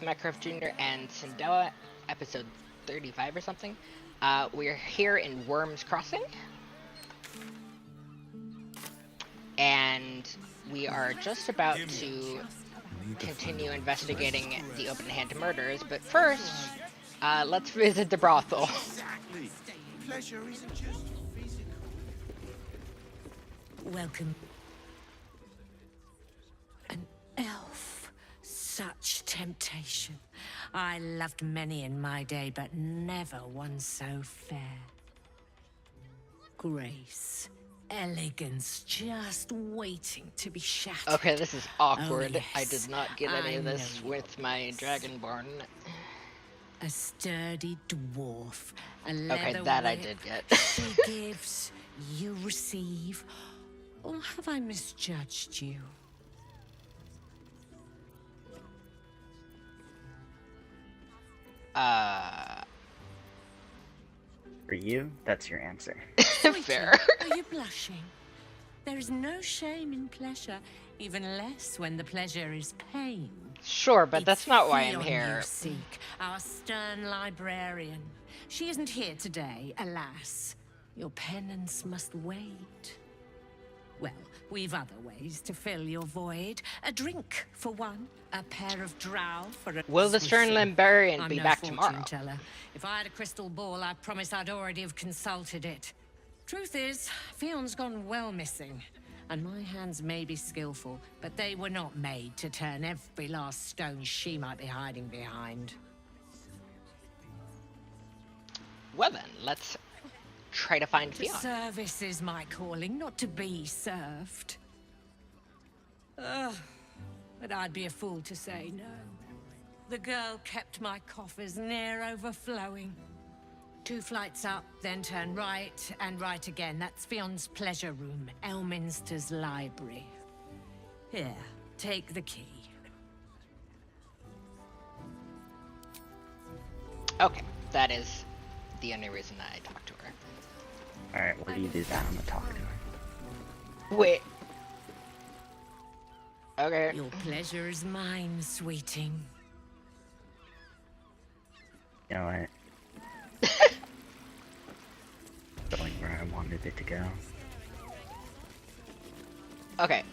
Metcalf Jr. and Cinderella, episode 35 or something. We're here in Wyrm's Crossing. And we are just about to continue investigating the open-hand murders, but first, let's visit the brothel. Exactly. Pleasure isn't just physical. Welcome. An elf. Such temptation. I loved many in my day, but never one so fair. Grace. Elegance just waiting to be shattered. Okay, this is awkward. Oh, yes. I did not get any of this know with my Dragonborn. A sturdy dwarf. A Okay, leather that I whip. did get. She gives, you receive. Or have I misjudged you? For you, that's your answer. Fair. Are you blushing? There is no shame in pleasure, even less when the pleasure is pain. Sure, but that's It's not why I'm Fionn here. you seek, our stern librarian. She isn't here today, alas. Your penance must wait. Well, we've other ways to fill your void. A drink, for one. A pair of drow for a... Will the stern librarian I'm be no back fortune tomorrow? teller. If I had a crystal ball, I promise I'd already have consulted it. Truth is, Fionn's gone well missing. And my hands may be skillful, but they were not made to turn every last stone she might be hiding behind. Well then, let's try to find The Fionn. service is my calling, not to be served. Ugh, but I'd be a fool to say no. The girl kept my coffers near overflowing. 2 flights up, then turn right, and right again. That's Fionn's pleasure room, Elminster's library. Here, take the key. Okay, that is the only reason I talked to her. Alright, what do you do that? I'm gonna talk to her. Wait. Okay. Your pleasure is mine, sweeting. You know what? Going where I wanted it to go. Okay.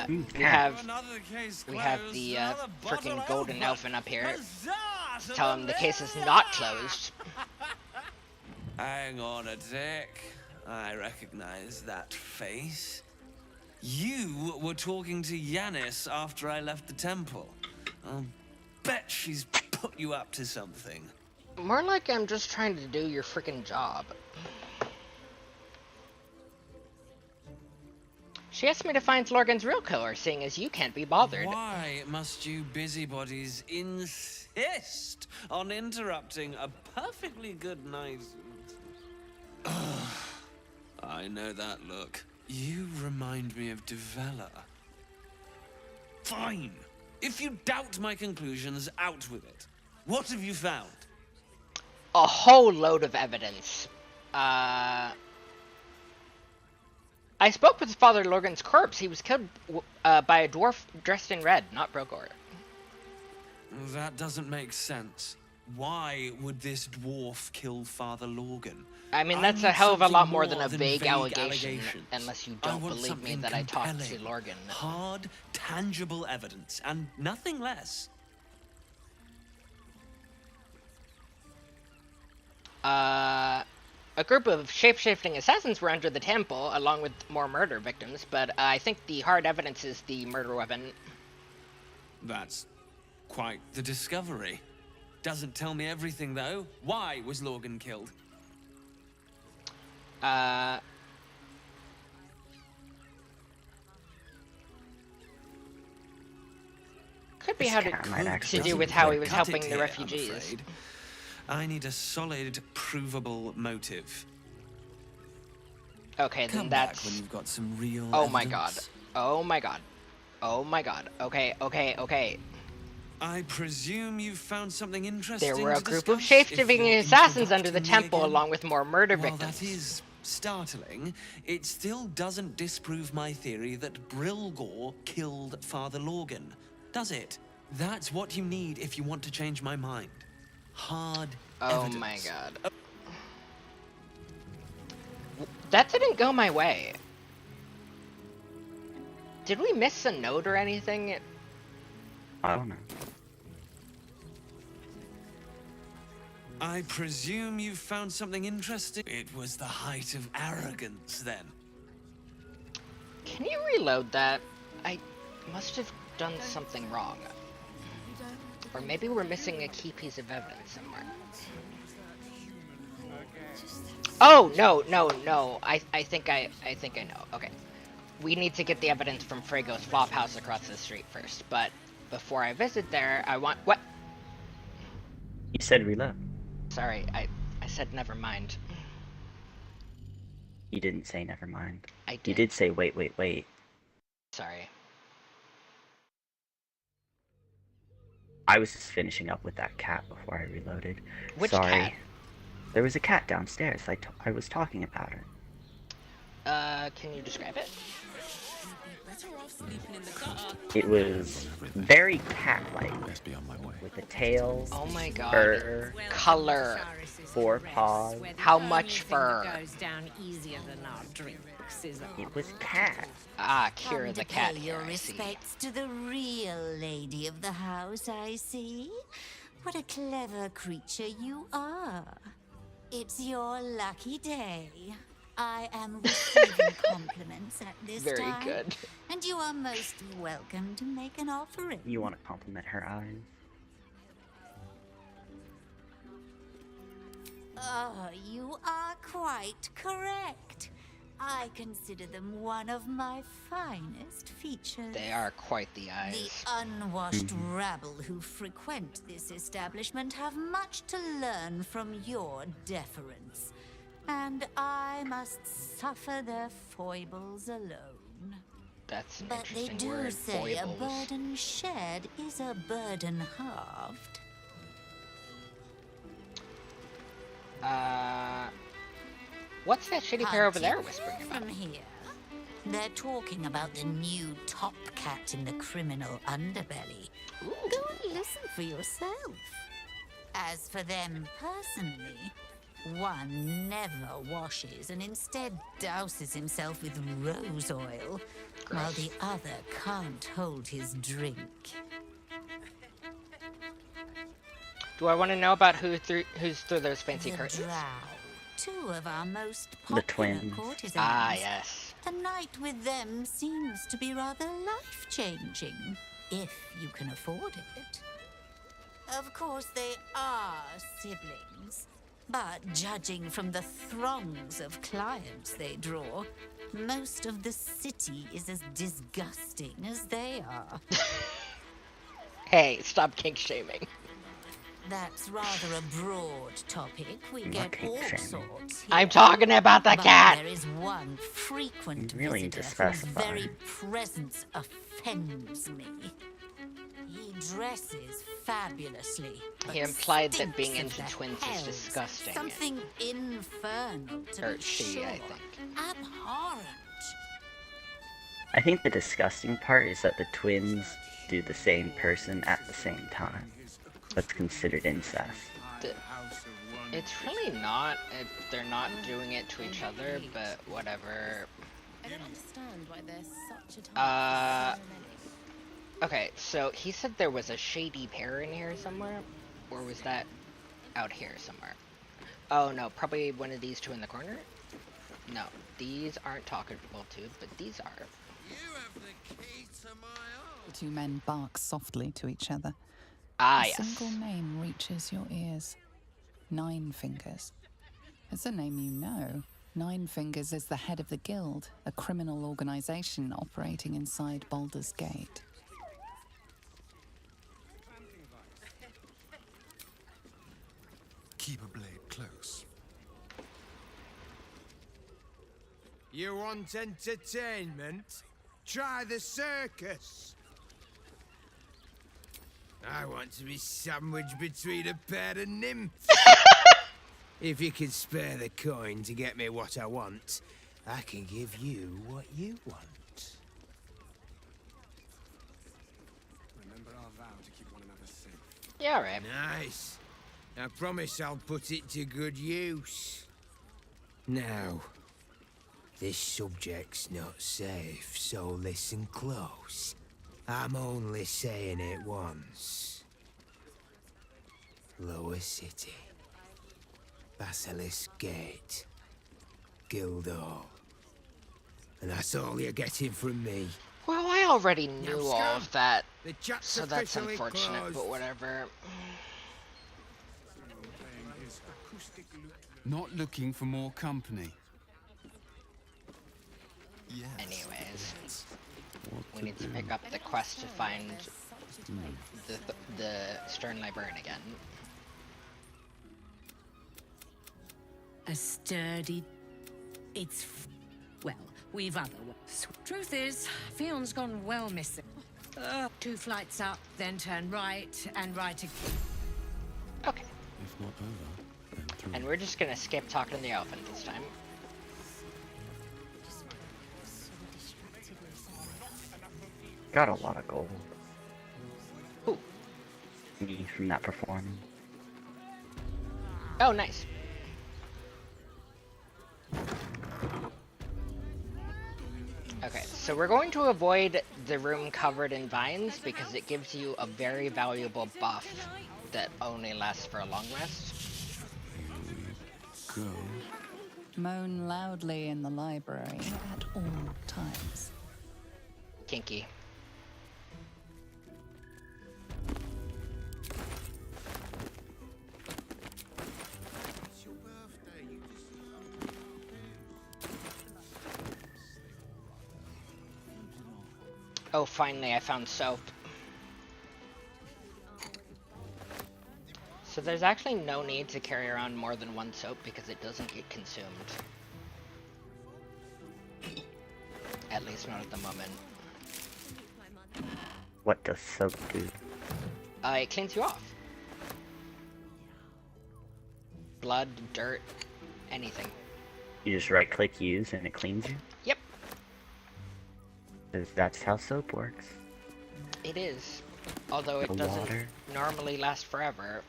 We cat. have the freaking golden elfin up here. Tell him the case is not closed. Hang on a tick. I recognize that face. You were talking to Yanis after I left the temple. I'll bet she's put you up to something. More like I'm just trying to do your freaking job. She asked me to find Lorgan's real killer, seeing as you can't be bothered. Why must you busybodies insist on interrupting a perfectly good night? I know that look. You remind me of Devella. Fine. If you doubt my conclusions, out with it. What have you found? A whole load of evidence. I spoke with Father Lorgan's corpse. He was killed by a dwarf dressed in red, not Brogor. That doesn't make sense. Why would this dwarf kill Father Lorgan? I mean, that's a hell of a lot more than a vague allegation, unless you don't believe me that I talked to Lorgan. Hard, tangible evidence, and nothing less. A group of shape-shifting assassins were under the temple, along with more murder victims, but I think the hard evidence is the murder weapon. That's quite the discovery. Doesn't tell me everything, though. Why was Lorgan killed? Could be This how cat might actually to do be with how he good. was Cut it helping the here, I'm refugees. afraid. I need a solid, provable motive. Okay, then Come back that's... when you've got some real Oh my god. evidence. Oh my god. Oh my god. Okay. I presume you found something interesting. There were a to group of discuss shape-shifting if you're assassins under the interrupting me temple, again. along with more murder While victims. that is startling, it still doesn't disprove my theory that Brilgor killed Father Lorgan, does it? That's what you need if you want to change my mind. Hard Oh evidence. my god. That didn't go my way. Did we miss a note or anything? I don't know. I presume you found something interesting? It was the height of arrogance, then. Can you reload that? I must have done something wrong. Or maybe we're missing a key piece of evidence somewhere. Oh, no. I think I know. Okay. We need to get the evidence from Frago's flop house across the street first, but before I visit there, I want... What? You said reload. Sorry, I said never mind. You didn't say never mind. I did. You did say wait. Sorry. I was just finishing up with that cat before I reloaded. Which Sorry. cat? There was a cat downstairs. I was talking about her. Can you describe it? It was very cat-like, with a tail, Oh my god. fur, Color. 4 paws. How much fur? Goes down easier than our drinks is all. It was cat. Ah, Kira Come the to cat pay here, your I see. respects to the real lady of the house, I see. What a clever creature you are. It's your lucky day. I am receiving compliments at this Very time. good. And you are most welcome to make an offering. You want to compliment her eyes? Oh, you are quite correct. I consider them one of my finest features. They are quite the The eyes. unwashed rabble who frequent this establishment have much to learn from your deference. And I must suffer their foibles alone. That's an But they interesting do word, say foibles. a burden shared is a burden halved. What's that shitty pair over there Can't whispering you about? from here? They're talking about the new top cat in the criminal underbelly. Go and listen for yourself. As for them personally, one never washes and instead douses himself with rose oil, while the other can't hold his drink. Do I want to know about who's through those fancy The curtains? Drow, two of our most The popular twins. courtesans. Ah, yes. A night with them seems to be rather life-changing, if you can afford it. Of course, they are siblings, but judging from the throngs of clients they draw, most of the city is as disgusting as they are. Hey, stop kink shaming. That's rather a broad topic. We get kink all shaming. sorts here. I'm talking about the But cat! there is one frequent You really need to visitor whose specify. very presence offends me. He dresses fabulously. but He implied that stinks being of into the twins is hells. disgusting. Something infernal to Or be she, sure. I think. Abhorrent. I think the disgusting part is that the twins do the same person at the same time. That's considered incest. It's really not. They're not doing it to each other, but whatever. I don't understand why there's such a Okay, so he said there was a shady pair in here somewhere? Or was that out here somewhere? Oh no, probably one of these two in the corner? No, these aren't talkable to, but these are. You have the key to my heart. The two men bark softly to each other. Ah, A yes. single name reaches your ears. 9 Fingers. It's a name you know. 9 Fingers is the head of the Guild, a criminal organization operating inside Baldur's Gate. Keep a blade close. You want entertainment? Try the circus. I want to be sandwiched between a pair of nymphs. If you can spare the coin to get me what I want, I can give you what you want. Remember our vow to keep Yeah, alright. Nice. I promise I'll put it to good use. Now, this subject's not safe, so listen close. I'm only saying it once. Lower City. Basilisk Gate. Guildhall. And that's all you're getting from me. Well, I already knew Now, all scum, of that, the chat's so that's officially unfortunate, closed. but whatever. Not looking for more company. Yes. Anyways, What we to need to do? pick up the quest to find the Stern Librarian again. A sturdy... Well, we've other ones. Truth is, Fion's gone well missing. 2 flights up, then turn right, and right again. Okay, If not over, then through. and we're just gonna skip talking to the elephant this time. Got a lot of gold. Ooh. Me from that performance. Oh, nice. Okay, so we're going to avoid the room covered in vines because it gives you a very valuable buff that only lasts for a long rest. Go. Moan loudly in the library at all times. Kinky. Oh, finally, I found soap. So there's actually no need to carry around more than 1 soap because it doesn't get consumed. At least not at the moment. What does soap do? It cleans you off. Blood, dirt, anything. You just right click use and it cleans you? Yep, 'Cause that's how soap works. it is. Although it The doesn't water. normally last forever.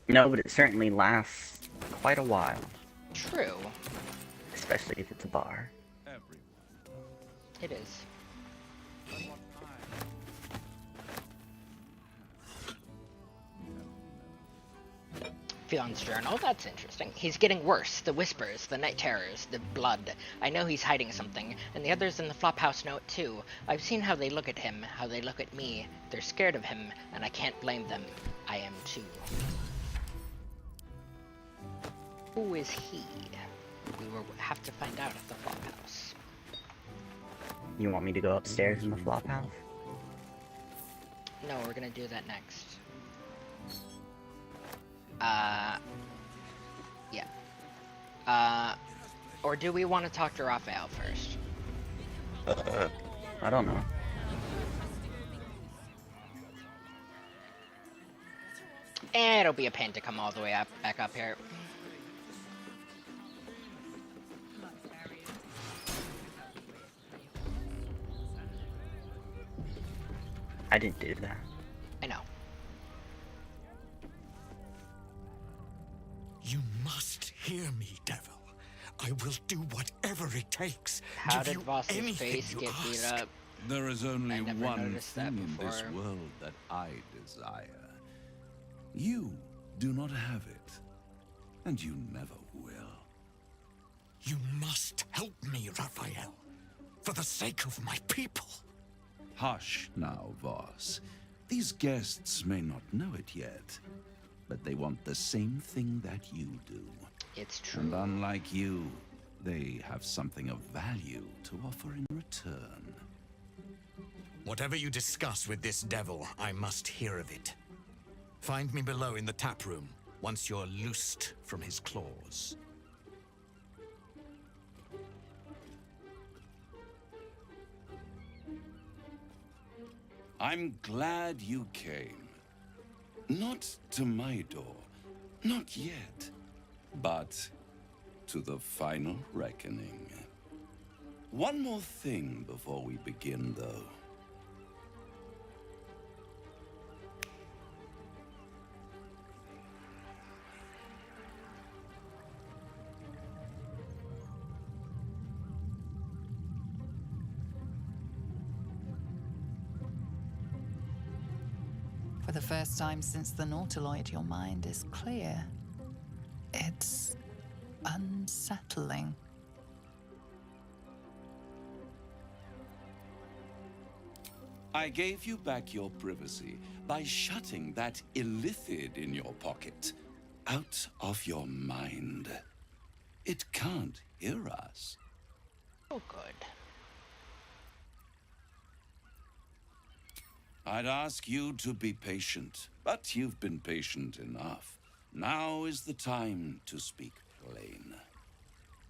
No, but it certainly lasts quite a while. True, Especially if it's a bar. it is. Fion's journal, that's interesting. He's getting worse. The whispers, the night terrors, the blood. I know he's hiding something, and the others in the flophouse know it too. I've seen how they look at him, how they look at me. They're scared of him, and I can't blame them. I am too. Who is he? We will have to find out at the flophouse. You want me to go upstairs in the flop house? No, we're gonna do that next. Yeah. Or do we want to talk to Raphael first? I don't know. It'll be a pain to come all the way up, back up here. I didn't do that. I know. You must hear me, devil. I will do whatever it takes. How Give did you Voss's anything face you get beat ask. up? There is only I never one noticed that thing in this before. world that I desire. You do not have it, and you never will. You must help me, Raphael. For the sake of my people. Hush now, Voss. These guests may not know it yet, but they want the same thing that you do. It's true. And unlike you, they have something of value to offer in return. Whatever you discuss with this devil, I must hear of it. Find me below in the tap room, once you're loosed from his claws. I'm glad you came. Not to my door, not yet, but to the final reckoning. One more thing before we begin, though. For the first time since the Nautiloid, your mind is clear. It's unsettling. I gave you back your privacy by shutting that illithid in your pocket out of your mind. It can't hear us. Oh, good. I'd ask you to be patient, but you've been patient enough. Now is the time to speak plain.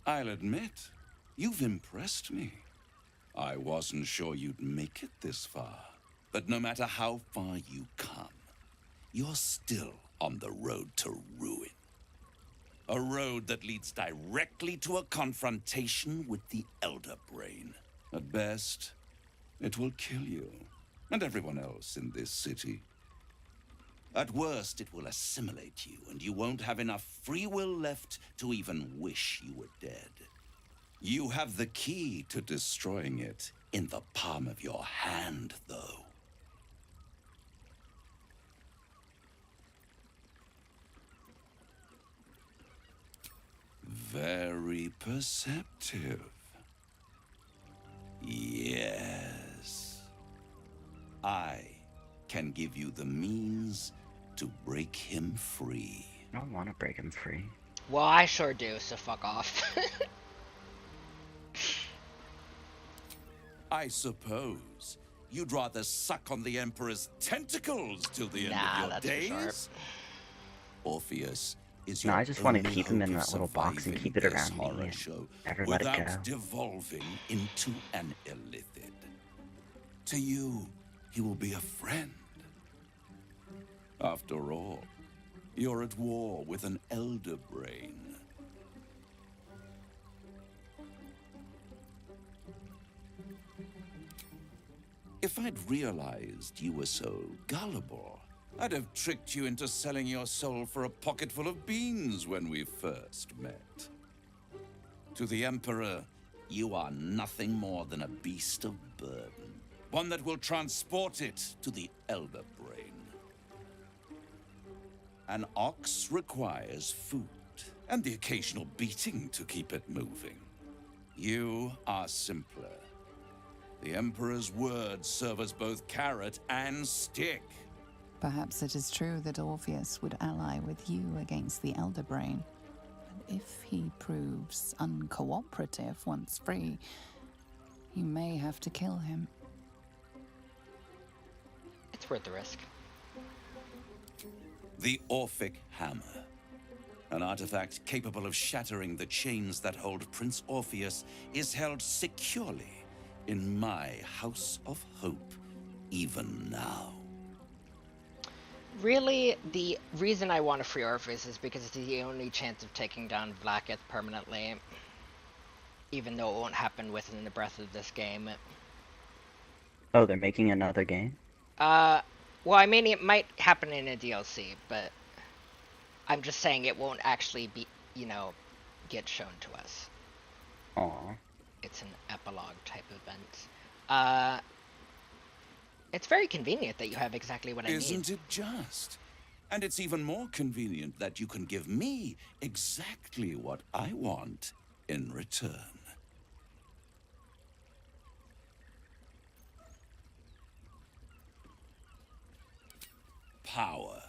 I'll admit, you've impressed me. I wasn't sure you'd make it this far, but no matter how far you come, you're still on the road to ruin. A road that leads directly to a confrontation with the Elder Brain. At best, it will kill you, and everyone else in this city. At worst, it will assimilate you, and you won't have enough free will left to even wish you were dead. You have the key to destroying it in the palm of your hand, though. Very perceptive. Yes. I can give you the means to break him free. I don't want to break him free. Well, I sure do, so fuck off. I suppose you'd rather suck on the Emperor's tentacles till the end of your that's for sure. days? Orpheus is No, your I just want to only keep him hope in of that little box and surviving keep it this around me horror and show never let it without go. devolving into an illithid. To you, he will be a friend. After all, you're at war with an Elder Brain. If I'd realized you were so gullible, I'd have tricked you into selling your soul for a pocketful of beans when we first met. To the Emperor, you are nothing more than a beast of burden, one that will transport it to the Elder Brain. An ox requires food, and the occasional beating to keep it moving. You are simpler. The Emperor's words serve as both carrot and stick. Perhaps it is true that Orpheus would ally with you against the Elder Brain. But if he proves uncooperative once free, you may have to kill him. It's worth the risk. The Orphic Hammer. An artifact capable of shattering the chains that hold Prince Orpheus is held securely in my House of Hope, even now. Really, the reason I want to free Orpheus is because it's the only chance of taking down Vlaakith permanently. Even though it won't happen within the breath of this game. Oh, they're making another game? Well, I mean, it might happen in a DLC, but I'm just saying it won't actually be, get shown to us. Aw. It's an epilogue type event. It's very convenient that you have exactly what I need. Isn't it just? And it's even more convenient that you can give me exactly what I want in return. Power.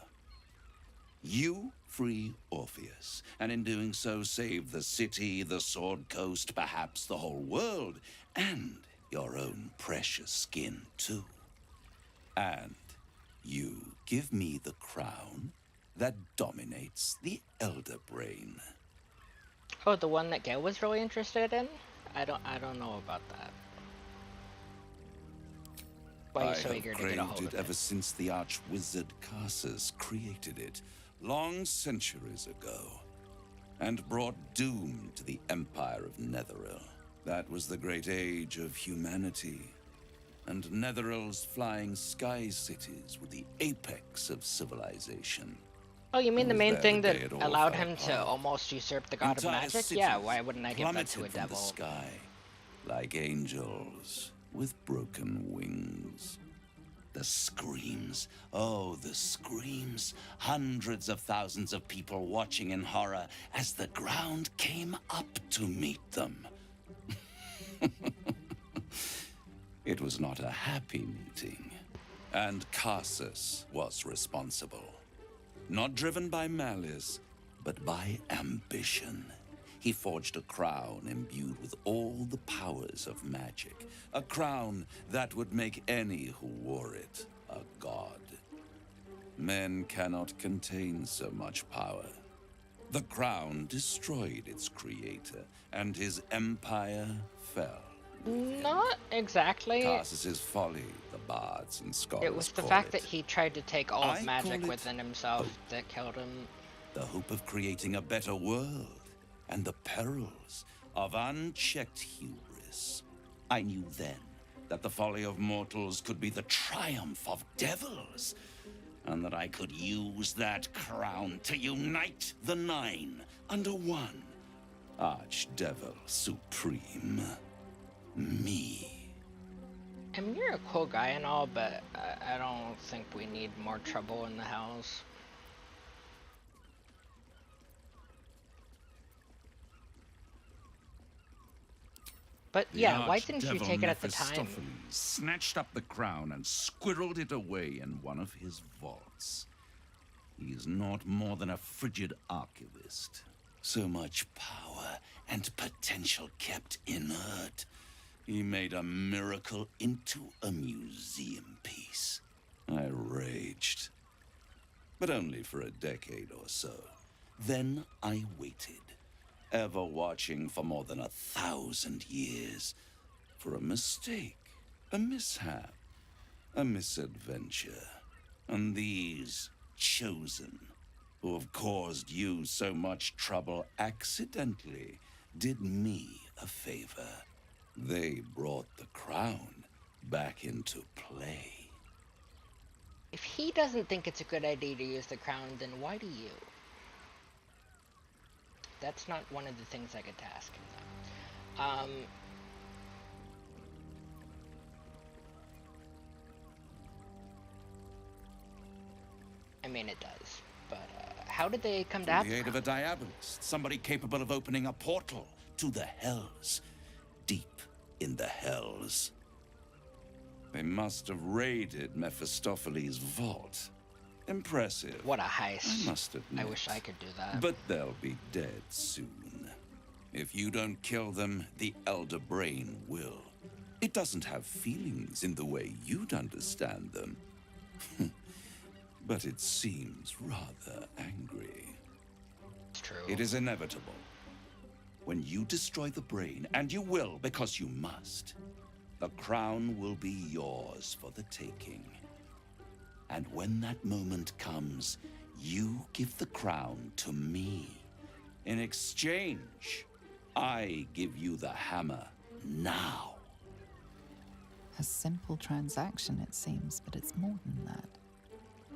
You free Orpheus, and in doing so save the city, the Sword Coast, perhaps the whole world, and your own precious skin too. And you give me the crown that dominates the Elder Brain. Oh, the one that Gale was really interested in? I don't know about that. Why are you so eager to get a hold of it ever since the Archwizard Carsus created it, long centuries ago, and brought doom to the Empire of Netheril. That was the great age of humanity, and Netheril's flying sky cities were the apex of civilization. Oh, you mean the main thing that it all allowed fell him to apart. almost usurp the god of Entire magic? cities Yeah, why wouldn't I give that to a plummeted from devil? the sky, like angels with broken wings. The screams screams. Oh, the screams. Hundreds of thousands of people watching in horror as the ground came up to meet them. It was not a happy meeting. And Carsus was responsible. Not driven by malice, but by ambition. He forged a crown imbued with all the powers of magic. A crown that would make any who wore it a god. Men cannot contain so much power. The crown destroyed its creator, and his empire fell. Not exactly. Tarsus's folly, the bards and scholars It was the call fact it. that he tried to take all I of magic call it within himself hope. that killed him. The hope of creating a better world, and the perils of unchecked hubris. I knew then that the folly of mortals could be the triumph of devils, and that I could use that crown to unite the Nine under one Archdevil Supreme. Me. I mean, you're a cool guy and all, but I don't think we need more trouble in the house. But yeah, why didn't you take it at the time? Snatched up the crown and squirreled it away in one of his vaults. He is not more than a frigid archivist. So much power and potential kept inert. He made a miracle into a museum piece. I raged. But only for a decade or so. Then I waited, ever watching for more than 1,000 years, for a mistake, a mishap, a misadventure. And these chosen, who have caused you so much trouble accidentally, did me a favor. They brought the crown back into play. If he doesn't think it's a good idea to use the crown, then why do you? That's not one of the things I could task him. I mean, it does. But how did they come to have the aid of a diabolist, somebody capable of opening a portal to the hells. Deep in the hells. They must have raided Mephistopheles' vault. Impressive. What a heist. I must admit. I wish I could do that. But they'll be dead soon. If you don't kill them, the Elder Brain will. It doesn't have feelings in the way you'd understand them. But it seems rather angry. It's true. It is inevitable. When you destroy the brain, and you will because you must, the crown will be yours for the taking. And when that moment comes, you give the crown to me. In exchange, I give you the hammer now. A simple transaction, it seems, but it's more than that.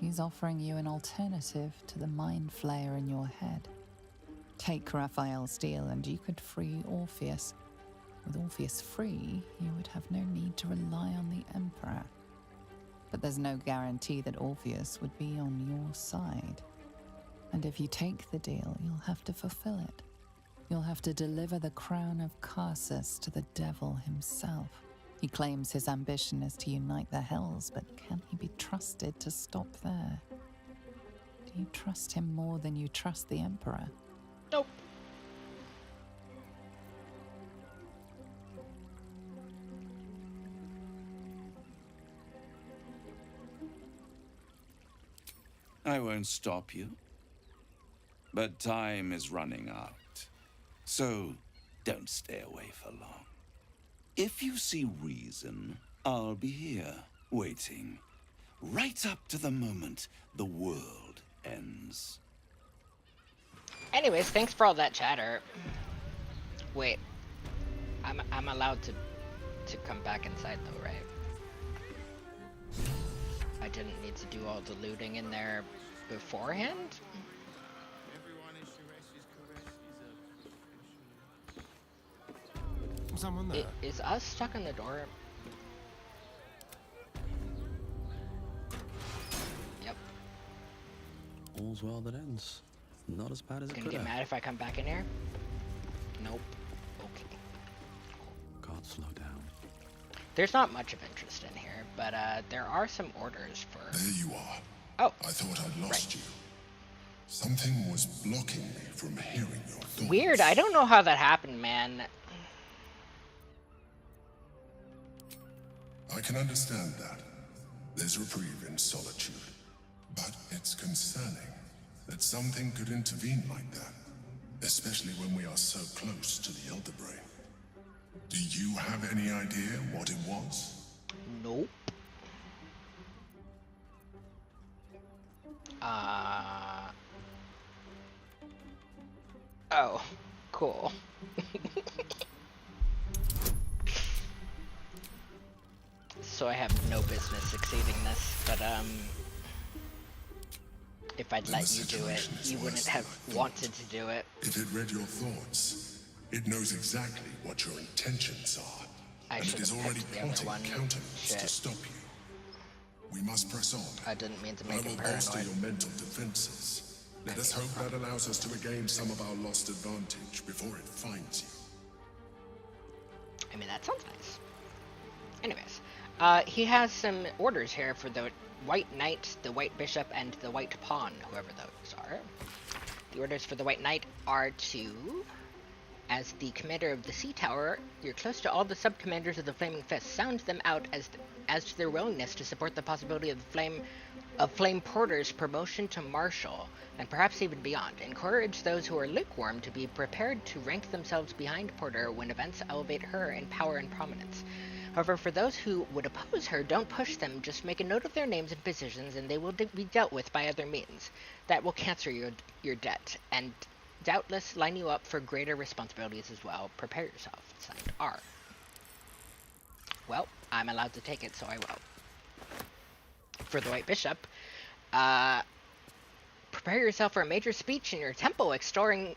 He's offering you an alternative to the mind flayer in your head. Take Raphael's deal and you could free Orpheus. With Orpheus free, you would have no need to rely on the Emperor. But there's no guarantee that Orpheus would be on your side. And if you take the deal, you'll have to fulfill it. You'll have to deliver the crown of Carsus to the devil himself. He claims his ambition is to unite the hells, but can he be trusted to stop there? Do you trust him more than you trust the Emperor? Nope. I won't stop you. But time is running out. So don't stay away for long. If you see reason, I'll be here, waiting. Right up to the moment the world ends. Anyways, thanks for all that chatter. Wait, I'm allowed to come back inside though, right? I didn't need to do all the looting in there beforehand? Someone there? Is us stuck in the door? all's well that ends. Not as bad as it Gonna could get have. mad if I come back in here? Nope. Okay. Can't slow down. There's not much of interest in here, but there are some orders for... There you are. Oh. I thought I'd lost you. Something was blocking me from hearing your thoughts. Weird, I don't know how that happened, man. I can understand that. There's reprieve in solitude. But it's concerning that something could intervene like that. Especially when we are so close to the Elder Brain. Do you have any idea what it was? Nope. Oh, cool. So I have no business succeeding this, but if I'd let you do it, you wouldn't have wanted to do it. If it read your thoughts, it knows exactly what your intentions are. I And it is already plotting countermeasures to Shit. stop you. We must press on. I didn't mean to I make him will bolster paranoid. your mental defenses. Let us hope that allows us to regain some of our lost advantage before it finds you. I mean, that sounds nice. Anyways, he has some orders here for the White Knight, the White Bishop, and the White Pawn, whoever those are. The orders for the White Knight are to... As the commander of the Sea Tower, you're close to all the sub-commanders of the Flaming Fist. Sound them out as to their willingness to support the possibility of Flame Porter's promotion to Marshal, and perhaps even beyond. Encourage those who are lukewarm to be prepared to rank themselves behind Porter when events elevate her in power and prominence. However, for those who would oppose her, don't push them. Just make a note of their names and positions, and they will be dealt with by other means. That will cancel your debt, and doubtless line you up for greater responsibilities as well. Prepare yourself. Signed, R. Well, I'm allowed to take it, so I will. For the White Bishop, prepare yourself for a major speech in your temple extolling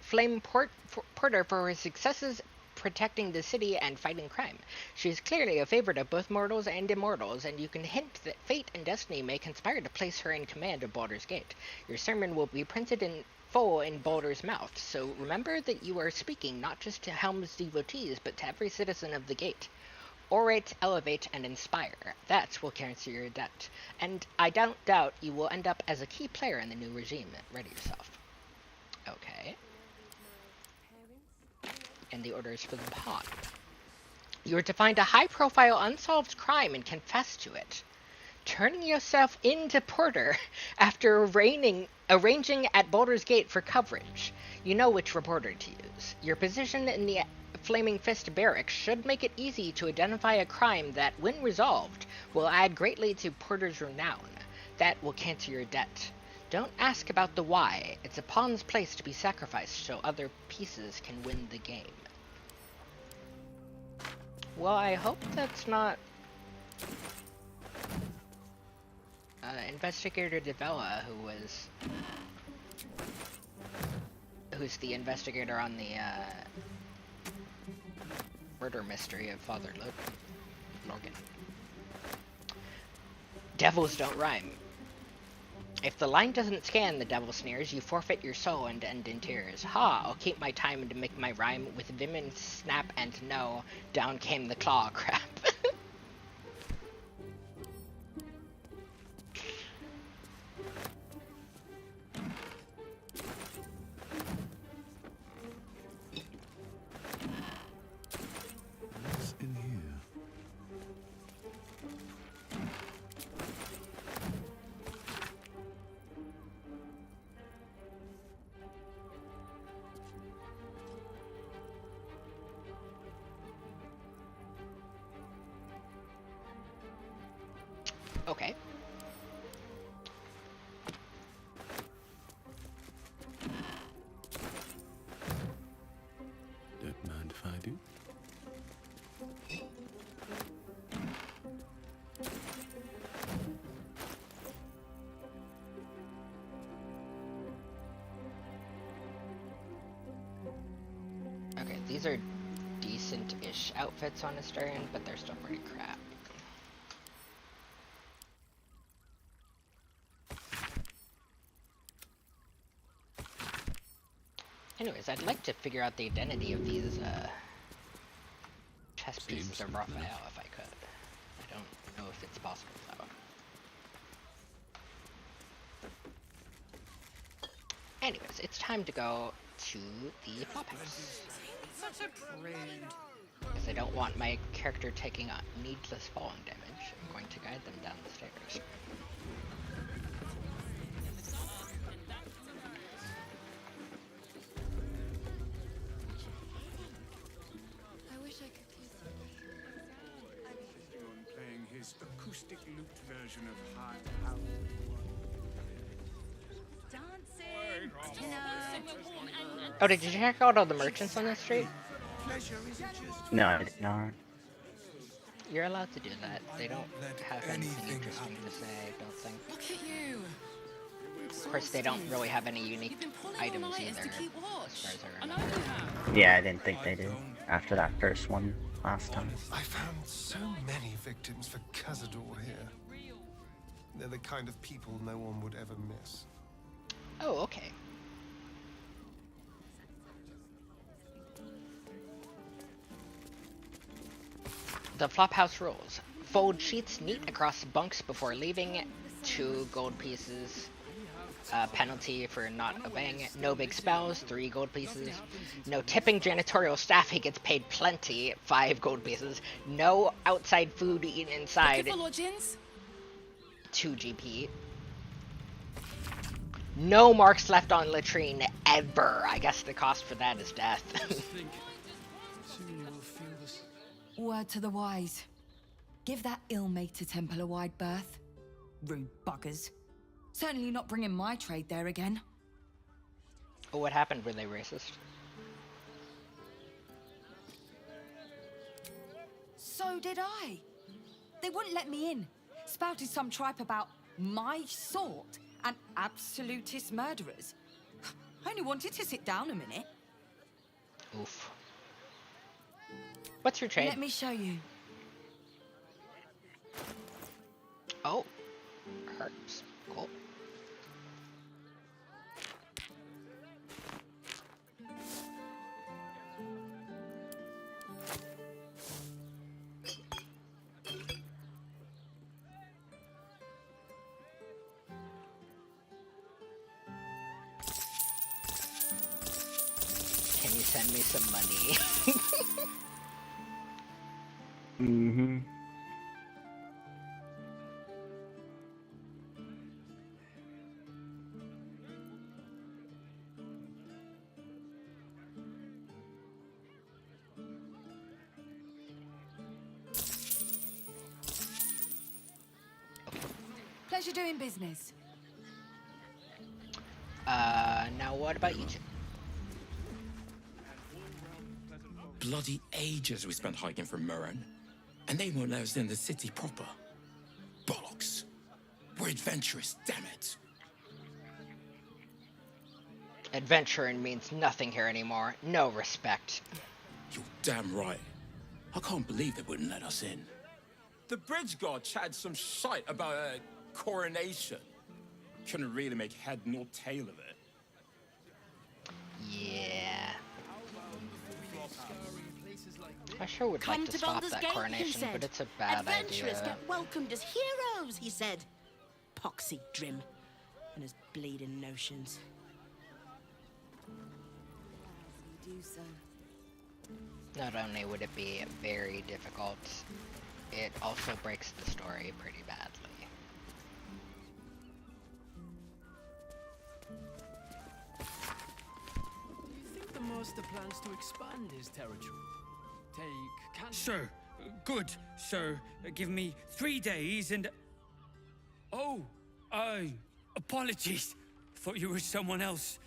Flame Porter for his successes protecting the city and fighting crime. She is clearly a favorite of both mortals and immortals, and you can hint that fate and destiny may conspire to place her in command of Baldur's Gate. Your sermon will be printed in full in Baldur's mouth, so remember that you are speaking not just to Helm's devotees, but to every citizen of the Gate. Orate, elevate, and inspire. That will cancel your debt. And I don't doubt you will end up as a key player in the new regime. Ready yourself. Okay. And the orders for the pawn. You are to find a high-profile unsolved crime and confess to it. Turning yourself into Porter after arranging at Baldur's Gate for coverage. You know which reporter to use. Your position in the Flaming Fist barracks should make it easy to identify a crime that, when resolved, will add greatly to Porter's renown. That will cancel your debt. Don't ask about the why. It's a pawn's place to be sacrificed so other pieces can win the game. Well, I hope that's not... Investigator Devella, who's the investigator on the, murder mystery of Father Lorgan. Devils don't rhyme. If the line doesn't scan, the devil sneers, you forfeit your soul and end in tears. Ha! I'll keep my time to make my rhyme with vim and snap and no. Down came the claw crap. What's in here? Okay. Don't mind if I do. Okay, these are decent-ish outfits on Astarion, but they're still pretty crap. Anyways, I'd like to figure out the identity of these chess pieces of Raphael if I could. I don't know if it's possible though. Anyways, it's time to go to the flophouse. Such a prude. Because I don't want my character taking needless falling damage, I'm going to guide them down the stairs. I wish I could kiss On playing his acoustic looped version of High House. Dancing. Oh, did you check out all the merchants on this street? No, I did not. You're allowed to do that. They don't have anything interesting to say, I don't think. Look at you. Of course, they don't really have any unique items either, as far as I remember. Yeah, I didn't think they did after that first one last time. I found so many victims for Cazador here. They're the kind of people no one would ever miss. Oh, okay. The flophouse rules. Fold sheets neat across bunks before leaving. 2 gold pieces. Penalty for not obeying it. No big spells. 3 gold pieces. No tipping janitorial staff. He gets paid plenty. 5 gold pieces. No outside food eaten inside. 2 GP. No marks left on latrine ever. I guess the cost for that is death. Word to the wise. Give that ill-mated temple a wide berth. Rude buggers. Certainly not bringing my trade there again. Oh, what happened? Were they racist? So did I. They wouldn't let me in. Spouted some tripe about my sort and absolutist murderers. I only wanted to sit down a minute. Oof. What's your trade? Let me show you. Oh, herbs. Cool. Can you send me some money? Mm-hmm. Pleasure doing business. Now what about you two? Bloody ages we spent hiking from Murren, and they won't let us in the city proper. Bollocks. We're adventurous, damn it. Adventuring means nothing here anymore. No respect. You're damn right. I can't believe they wouldn't let us in. The bridge guard chatted some shite about a coronation. Couldn't really make head nor tail of it. Yeah. I sure would like to stop that coronation, but it's a bad Adventurers idea. get welcomed as heroes, he said. Poxy Drim and his bleeding notions. Not only would it be very difficult, it also breaks the story pretty badly. You think the master plans to expand his territory? Take Sir, good, sir. Give me 3 days and... Oh, apologies. Thought you were someone else.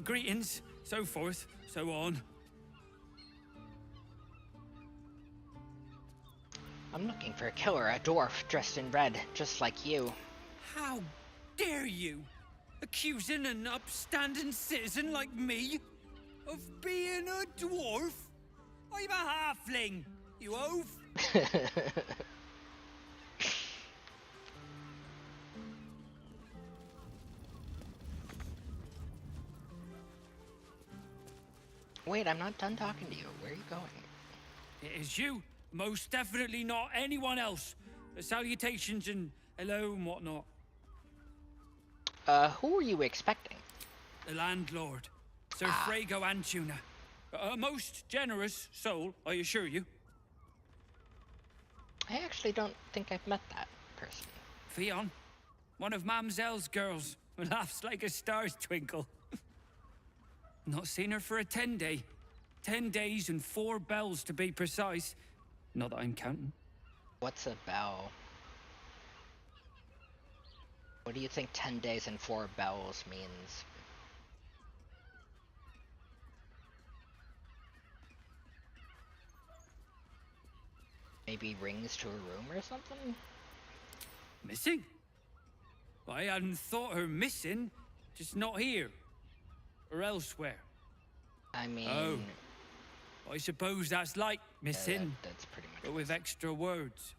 Greetings, so forth, so on. I'm looking for a killer, a dwarf dressed in red, just like you. How dare you? Accusing an upstanding citizen like me of being a dwarf? I'm a halfling, you oaf. Wait, I'm not done talking to you. Where are you going? It is you. Most definitely not anyone else. Salutations and hello and whatnot. Who are you expecting? The landlord, Sir Frago Antuna. A most generous soul, I assure you. I actually don't think I've met that person. Fionn, one of Mamselle's girls, who laughs like a star's twinkle. Not seen her for a 10-day. 10 days and 4 bells to be precise. Not that I'm counting. What's a bell? What do you think 10 days and 4 bells means? Maybe rings to a room or something? Missing? I hadn't thought her missing, just not here. Or elsewhere. I mean... Oh. I suppose that's like missing, that's pretty much but with extra words.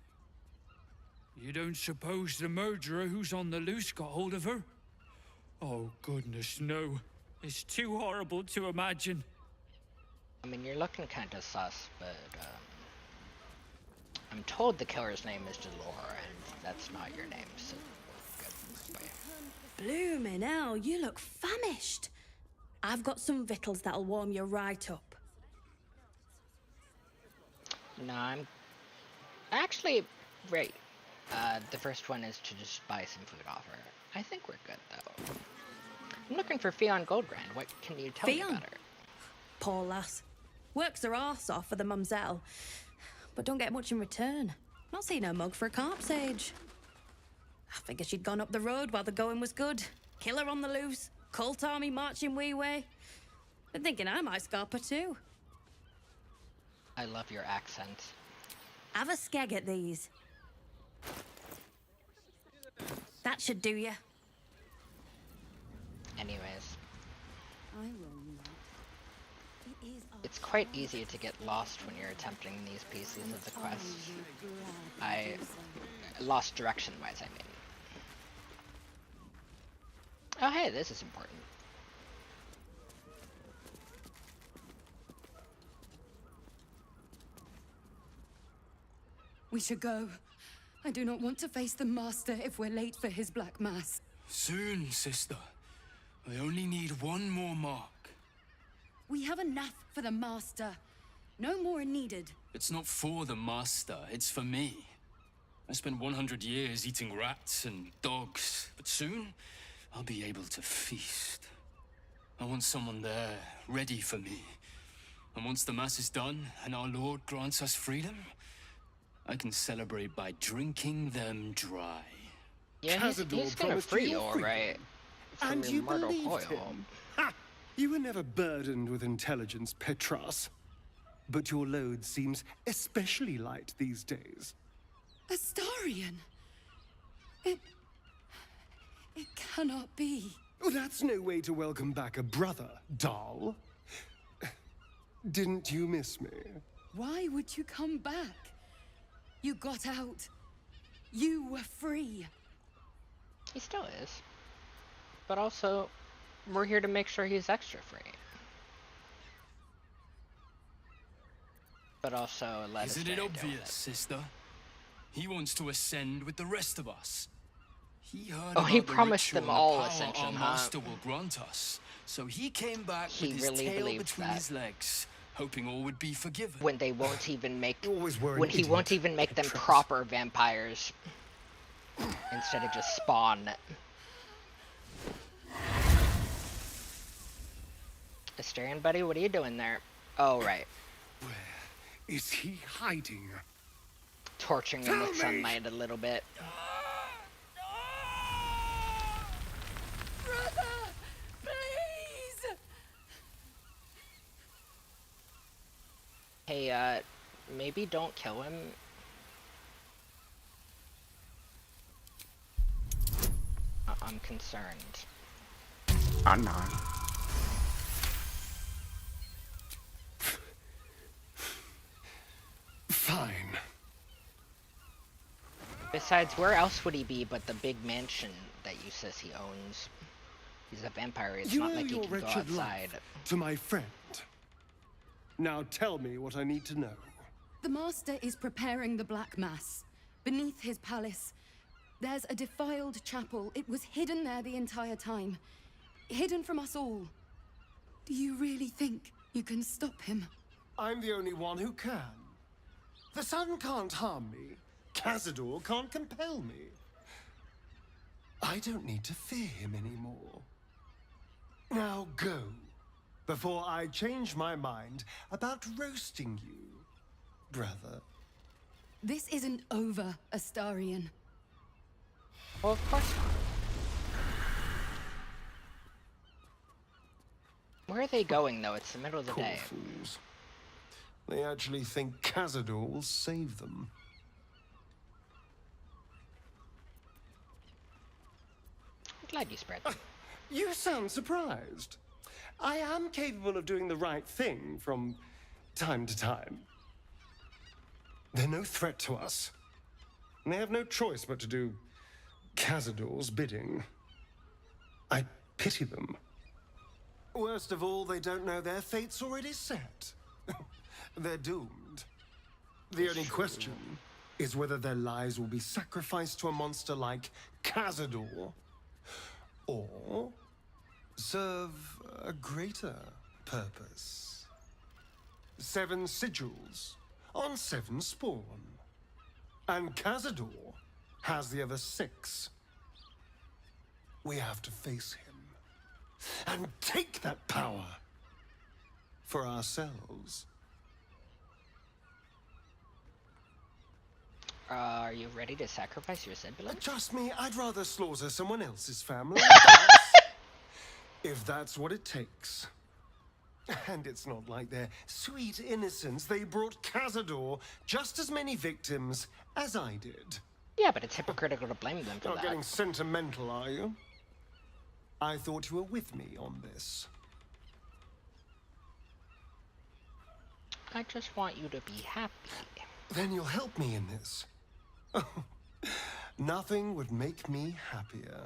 You don't suppose the murderer who's on the loose got hold of her? Oh, goodness, no. It's too horrible to imagine. I mean, you're looking kind of sus, but, I'm told the killer's name is Delore, and that's not your name, so good. Bloomin' hell, you look famished. I've got some victuals that'll warm you right up. No, I'm... Actually, right. The first one is to just buy some food off her. I think we're good, though. I'm looking for Fionn Goldbrand. What can you tell me about her? Poor lass. Works her arse off for the mumselle, but don't get much in return. Not seen her mug for a carp's age. I figured she'd gone up the road while the going was good. Killer on the loose, cult army marching wee way. Been thinking I might scarp her too. I love your accent. Have a skeg at these. That should do ya. Anyways. I will not. It's quite easy to get lost when you're attempting these pieces of the quest. Lost direction-wise, I mean. Oh hey, this is important. We should go. I do not want to face the Master if we're late for his Black Mass. Soon, sister. I only need one more mark. We have enough for the Master. No more are needed. It's not for the Master, it's for me. I spent 100 years eating rats and dogs, but soon I'll be able to feast. I want someone there, ready for me. And once the Mass is done and our Lord grants us freedom, I can celebrate by drinking them dry. Yeah, he's gonna free you, alright. And you believed him? Ha! You were never burdened with intelligence, Petras. But your load seems especially light these days. Astarion! It cannot be. Oh, that's no way to welcome back a brother, doll. Didn't you miss me? Why would you come back? You got out. You were free. He still is. But also, we're here to make sure he's extra free. But also, let us Isn't it obvious, sister? He wants to ascend with the rest of us. He heard about he the promised ritual them and the all power ascension, our huh? master will grant us. So he came back He with his really tail believes between that. his legs, hoping all would be forgiven. When they won't even make an when he idiot, won't even make them proper vampires. Instead of just spawn. Astarion, buddy, what are you doing there? Oh, right. Where is he hiding? Torturing him with sunlight a little bit. Brother! Please! Hey, maybe don't kill him. I'm concerned. I'm not. Fine. Besides, where else would he be but the big mansion that you says he owns? He's a vampire, it's You not owe like he your can go wretched outside. life to my friend. Now tell me what I need to know. The Master is preparing the Black Mass. Beneath his palace, there's a defiled chapel. It was hidden there the entire time. Hidden from us all. Do you really think you can stop him? I'm the only one who can. The sun can't harm me. Cazador can't compel me. I don't need to fear him anymore. Now go, before I change my mind about roasting you, brother. This isn't over, Astarion. Well, of course not. Where are they going, though? It's the middle of the day. Fools. They actually think Cazador will save them. I'm glad you spread them. You sound surprised. I am capable of doing the right thing from time to time. They're no threat to us. And they have no choice but to do Cazador's bidding. I pity them. Worst of all, they don't know their fate's already set. They're doomed. The only question is whether their lives will be sacrificed to a monster like Cazador, or serve a greater purpose. 7 sigils on 7 spawn. And Cazador has the other 6. We have to face him and take that power for ourselves. Are you ready to sacrifice your siblings? Trust me, I'd rather slaughter someone else's family. If that's what it takes. And it's not like their sweet innocence. They brought Cazador just as many victims as I did. Yeah, but it's hypocritical to blame them for Not that. getting sentimental, are you? I thought you were with me on this. I just want you to be happy. Then you'll help me in this. Nothing would make me happier.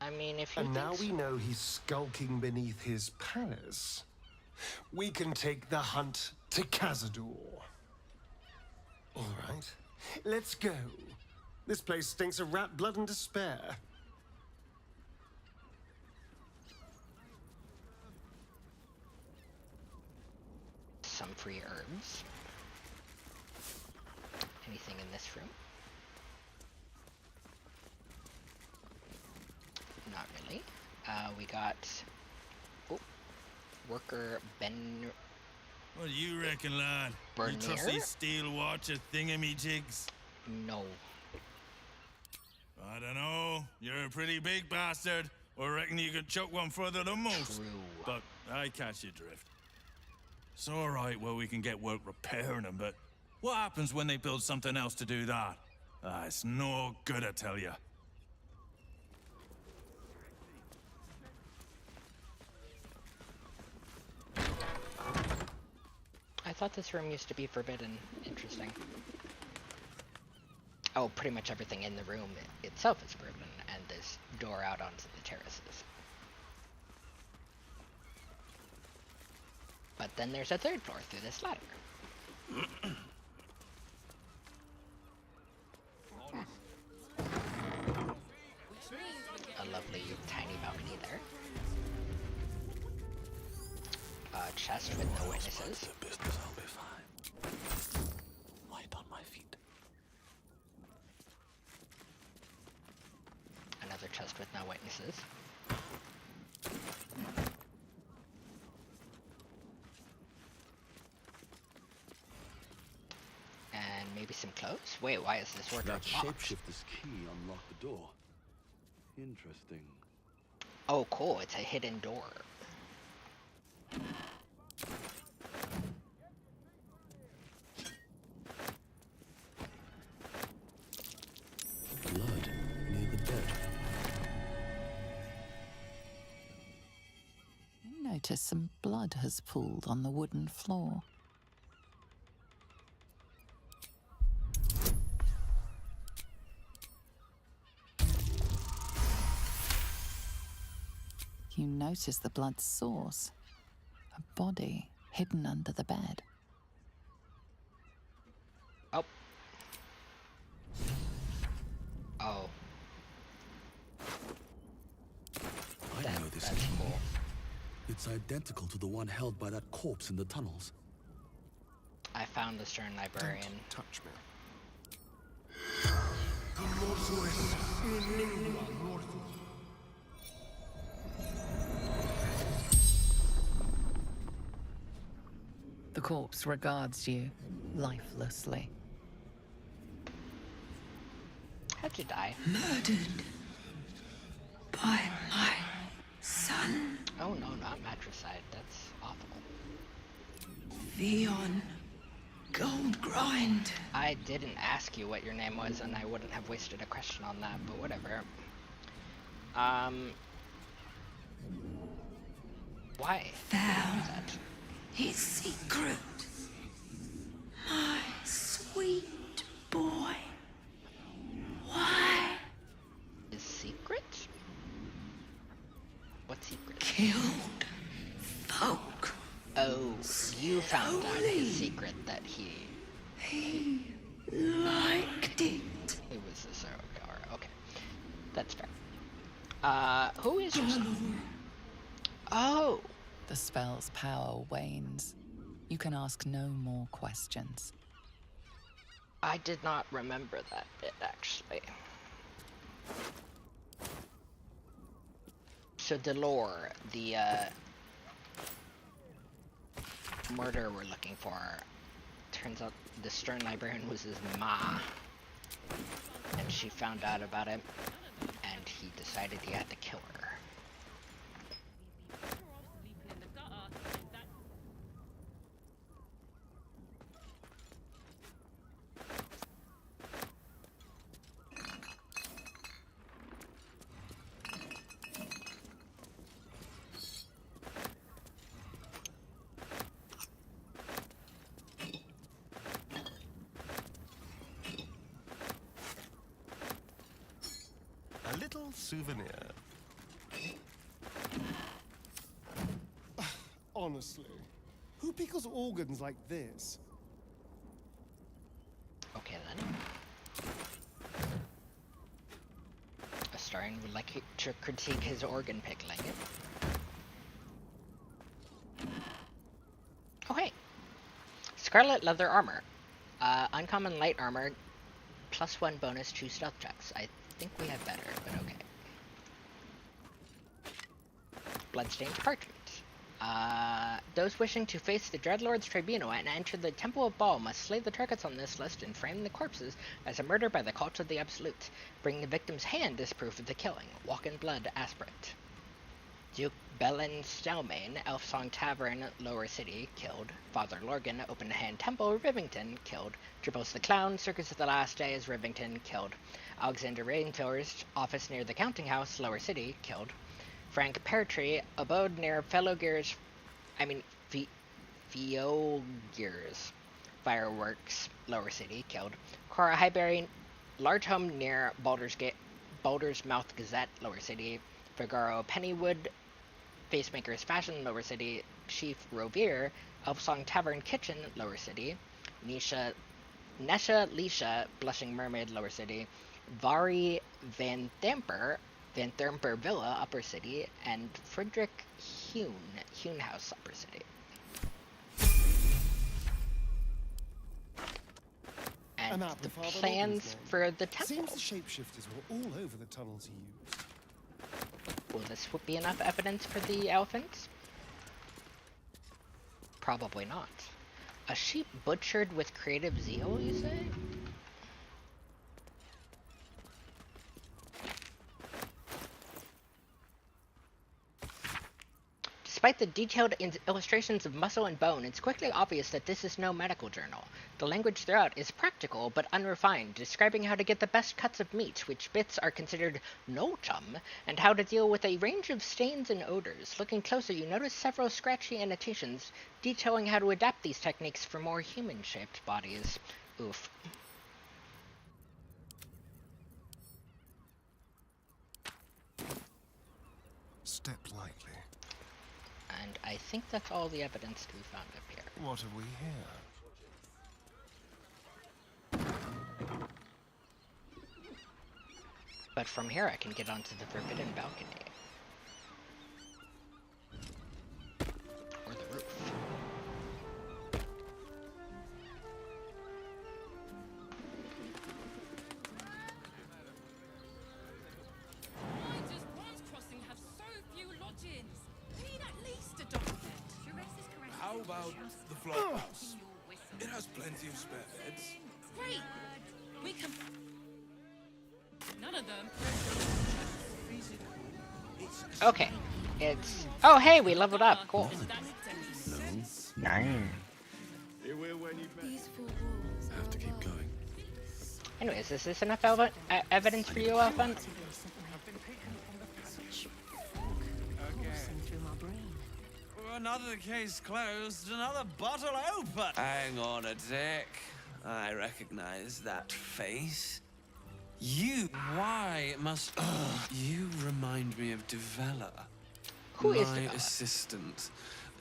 I mean, if you And now think we so. know he's skulking beneath his palace. We can take the hunt to Cazador. All right, let's go. This place stinks of rat blood and despair. Some free herbs. Anything in this room? Not really. We got worker Ben. What do you reckon, lad? Bernier? You trust these steel watcher thingamajigs? No. I don't know. You're a pretty big bastard. Or reckon you could chuck one further than most. True. But I catch your drift. It's alright, well, we can get work repairing them, but what happens when they build something else to do that? It's no good, I tell you. I thought this room used to be forbidden. Interesting. Oh, pretty much everything in the room itself is forbidden, and this door out onto the terraces. But then there's a 3rd floor through this ladder. A lovely tiny balcony there. A chest with no witnesses. I'll be fine. Light on my feet. Another chest with no witnesses. And maybe some clothes? Wait, why is this wardrobe That locked? shapeshifter's key unlocked the door. Interesting. Oh, cool, it's a hidden door. Blood near the bed. You notice some blood has pooled on the wooden floor. You notice the blood's source. A body hidden under the bed. Oh. Oh. I know this That's key. cool. It's identical to the one held by that corpse in the tunnels. I found the Stern Librarian. Don't touch me. The corpse regards you lifelessly. How'd you die? Murdered by my son. Oh no, not matricide. That's awful. Theon Goldgrind. I didn't ask you what your name was, and I wouldn't have wasted a question on that, but whatever. Why? Found his secret. My sweet boy. Why? His secret? What secret? Killed folk. Oh, you found out his secret that he liked it. He was a serial killer. Okay. That's fair. Who is your son? Oh! The spell's power wanes. You can ask no more questions. I did not remember that bit, actually. So Delore, the murderer we're looking for, turns out the Stern Librarian was his ma. And she found out about it, and he decided he had to kill her. A little souvenir. Honestly, who pickles organs like this? Okay then. Astarion would like to critique his organ pickling. Oh hey! Scarlet leather armor. Uncommon light armor, +1 bonus to stealth checks. I think we have better, but okay. Bloodstained parchment. Those wishing to face the Dreadlord's tribunal and enter the Temple of Baal must slay the targets on this list and frame the corpses as a murder by the cult of the Absolute. Bring the victim's hand as proof of the killing. Walk in blood aspirant. Duke Belen Stelmane, Elfsong Tavern, Lower City, killed. Father Lorgan, Open Hand Temple, Rivington, killed. Triples the Clown, Circus of the Last Days, Rivington, killed. Alexander Rainforest, Office near the Counting House, Lower City, killed. Frank Peartree, Abode near Feolgir's Fireworks, Lower City, killed. Cora Highbury, Large Home near Baldur's Mouth Gazette, Lower City. Figaro Pennywood, Facemaker's Fashion, Lower City. Chief Rovere, Elfsong Tavern Kitchen, Lower City. Nesha Lisha, Blushing Mermaid, Lower City. Vari Van Thamper Villa, Upper City. And Frederick Hune House, Upper City. And the plans for the temple. Seems the shapeshifters were all over the tunnels he used. Will this be enough evidence for the elephants? Probably not. A sheep butchered with creative zeal, you say? Despite the detailed illustrations of muscle and bone, it's quickly obvious that this is no medical journal. The language throughout is practical but unrefined, describing how to get the best cuts of meat, which bits are considered no-chum, and how to deal with a range of stains and odors. Looking closer, you notice several scratchy annotations detailing how to adapt these techniques for more human-shaped bodies. Oof. Step lightly. and I think that's all the evidence to be found up here. What have we here? But from here I can get onto the forbidden balcony. Or the roof. How about the flophouse? It has plenty of spare beds. Great. We can. None of them. Okay, it's... Oh, hey, we leveled up. Cool. Nice. Have to keep going. Anyways, is this enough evidence for you, Elephant? Another case closed, another bottle open. Hang on a tick. I recognize that face. Why must... you remind me of Devella. Who is my Devella? assistant.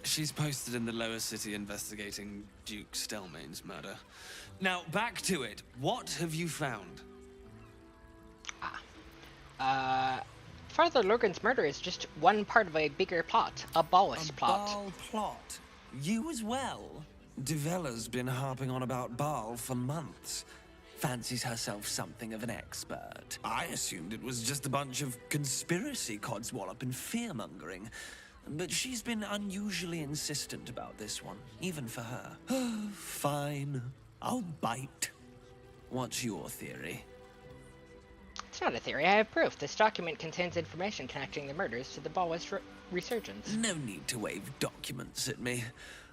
She's posted in the lower city investigating Duke Stelmane's murder. Now, back to it. What have you found? Father Logan's murder is just one part of a bigger plot. A Ballist plot. Baal plot? You as well? Devella's been harping on about Baal for months. Fancies herself something of an expert. I assumed it was just a bunch of conspiracy codswallop and fear-mongering. But she's been unusually insistent about this one, even for her. Fine. I'll bite. What's your theory? It's not a theory, I have proof. This document contains information connecting the murders to the Ballist resurgence. No need to wave documents at me.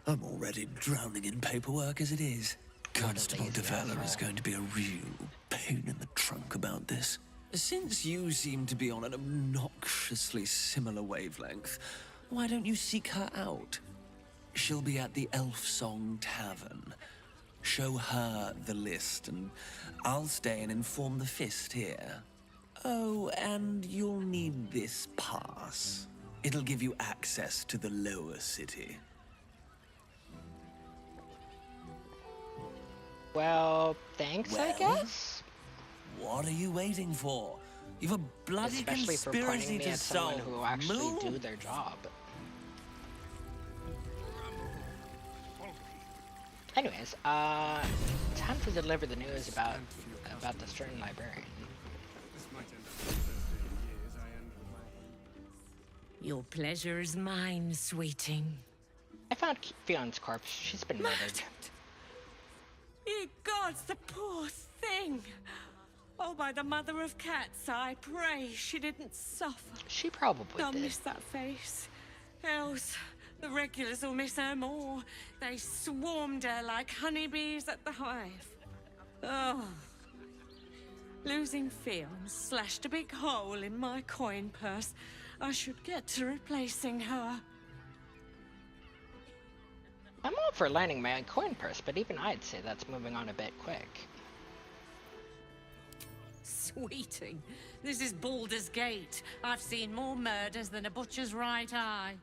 I'm already drowning in paperwork as it is. Constable Devella is going to be a real pain in the trunk about this. Since you seem to be on an obnoxiously similar wavelength, why don't you seek her out? She'll be at the Elf Song Tavern. Show her the list, and I'll stay and inform the Fist here. Oh, and you'll need this pass. It'll give you access to the lower city. Well, thanks, I guess? What are you waiting for? You've a bloody Especially for pointing conspiracy me to at someone solve. who will actually Move. do their job. Anyways, time to deliver the news about the Stern Librarian. Your pleasure is mine, sweeting. I found Fion's corpse. She's been murdered. Ye gods, the poor thing! Oh, by the mother of cats, I pray she didn't suffer. She probably They'll did. miss that face. Else, the regulars will miss her more. They swarmed her like honeybees at the hive. Oh. Losing Fion slashed a big hole in my coin purse. I should get to replacing her. I'm all for lining my coin purse, but even I'd say that's moving on a bit quick. Sweeting, this is Baldur's Gate. I've seen more murders than a butcher's right eye.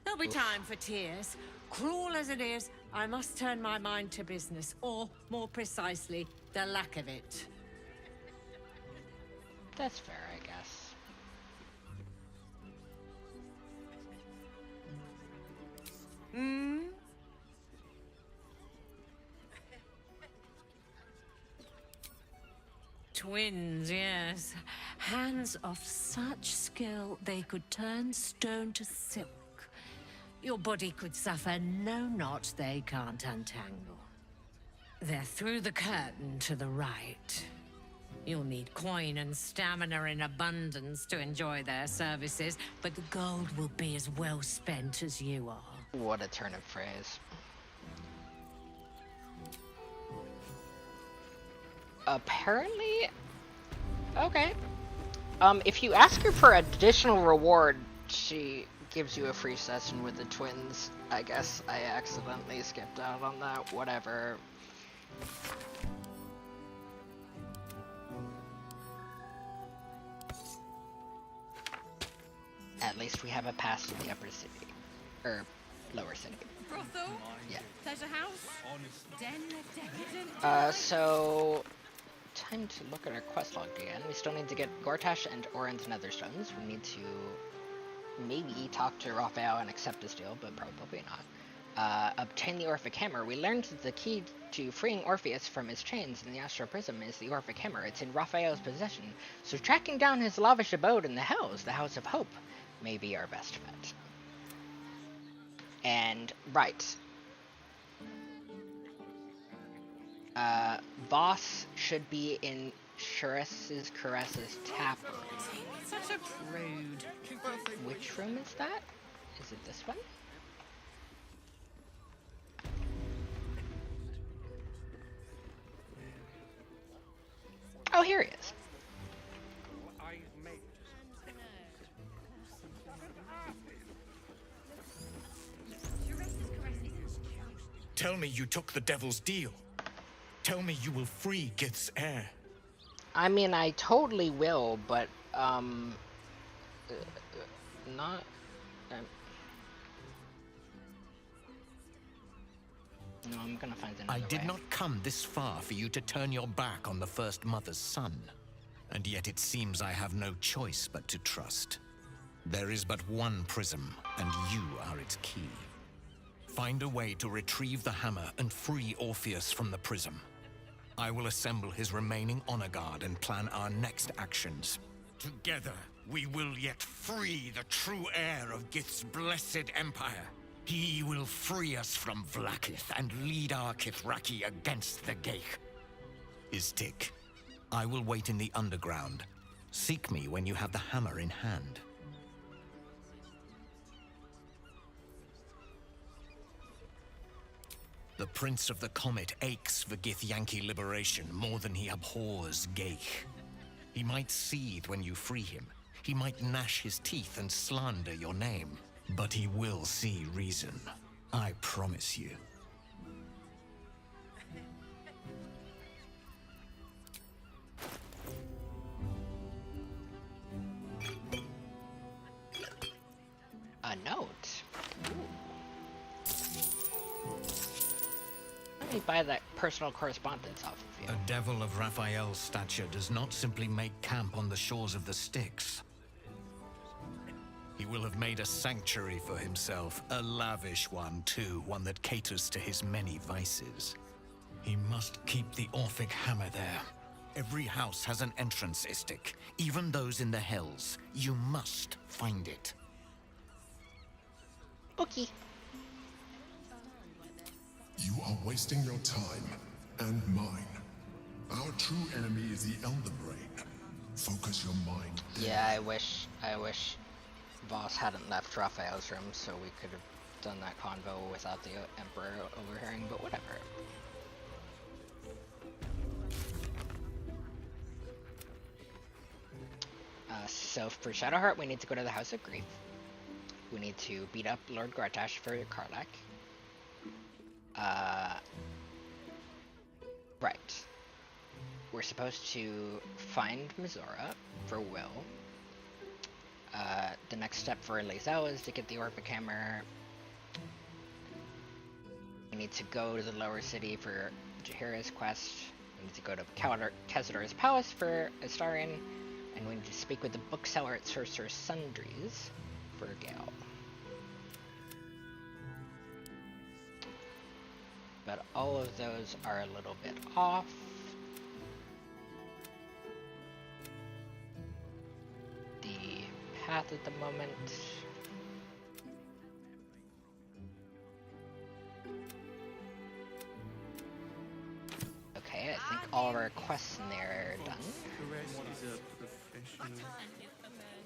There'll be time for tears. Cruel as it is, I must turn my mind to business, or, more precisely, the lack of it. That's fair, I guess. Hmm? Twins, yes. Hands of such skill they could turn stone to silk. Your body could suffer no knot they can't untangle. They're through the curtain to the right. You'll need coin and stamina in abundance to enjoy their services, but the gold will be as well spent as you are. What a turn of phrase. Apparently... Okay. If you ask her for additional reward, she gives you a free session with the twins. I guess I accidentally skipped out on that. Whatever. At least we have a pass to the upper city. Or lower city. Brothel? Yeah. Pleasure house? Den of decadent? So time to look at our quest log again. We still need to get Gortash and Orin's Netherstones. We need to maybe talk to Raphael and accept his deal, but probably not. Obtain the Orphic Hammer. We learned that the key to freeing Orpheus from his chains in the Astral Prism is the Orphic Hammer. It's in Raphael's possession, so tracking down his lavish abode in the Hells, the House of Hope, may be our best bet. And, right. Voss should be in Caress's tap room. Such a prude. Which room is that? Is it this one? Oh, here he is. Tell me you took the devil's deal. Tell me you will free Gith's heir. I mean, I totally will, but, not... no, I'm gonna find another I did way. not come this far for you to turn your back on the First Mother's son. And yet it seems I have no choice but to trust. There is but one prism, and you are its key. Find a way to retrieve the hammer and free Orpheus from the prism. I will assemble his remaining honor guard and plan our next actions. Together, we will yet free the true heir of Gith's blessed empire. He will free us from Vlaakith and lead our Kithraki against the Geich. Istik, I will wait in the underground. Seek me when you have the hammer in hand. The Prince of the Comet aches for Githyanki liberation more than he abhors Geich. He might seethe when you free him. He might gnash his teeth and slander your name. But he will see reason. I promise you. A note? Let me buy that personal correspondence off of you. A devil of Raphael's stature does not simply make camp on the shores of the Styx. He will have made a sanctuary for himself, a lavish one too, one that caters to his many vices. He must keep the Orphic hammer there. Every house has an entrance, Istik, even those in the Hells. You must find it. Okay. You are wasting your time, and mine. Our true enemy is the Elder Brain. Focus your mind. Yeah, I wish Voss hadn't left Raphael's room so we could have done that convo without the Emperor overhearing, but whatever. So for Shadowheart, we need to go to the House of Grief. We need to beat up Lord Gortash for Karlach. Right. We're supposed to find Mizora for Will. The next step for Lae'zel is to get the Orphic Hammer. We need to go to the lower city for Jaheira's quest. We need to go to Khazador's palace for Astarion. And we need to speak with the bookseller at Sorcerer's Sundries for Gale. But all of those are a little bit off. The path at the moment. Okay, I think all of our quests in there are done.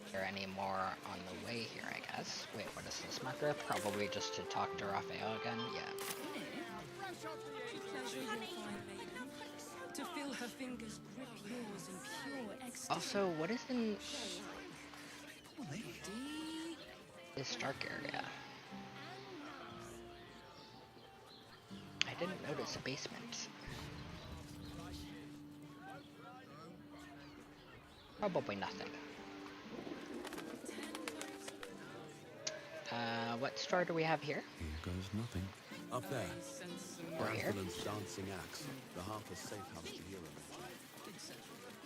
Is there any more on the way here, I guess? Wait, what is this marker? Probably just to talk to Raphael again? Yeah. To feel her fingers grip yours in pure ecstasy. Also, what is in this dark area? I didn't notice a basement. Probably nothing. What store do we have here? Here goes nothing. Up there. Or here? Danthelin's dancing axe. The Harper's safe house to hear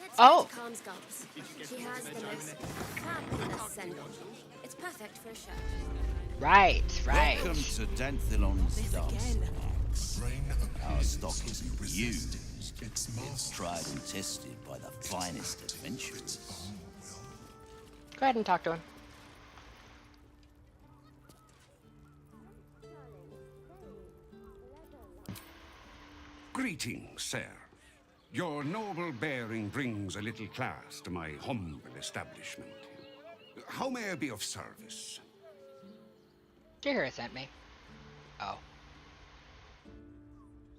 Let's Oh! go to Calm's Gulps. She has the most fabulous scent. It's perfect for a shirt. Right, right. Welcome to Danthilon's dancing axe. Our stock isn't used. It's tried and tested by the finest adventurers. Go ahead and talk to him. Greetings, sir. Your noble bearing brings a little class to my humble establishment. How may I be of service? Jahira sent me. Oh.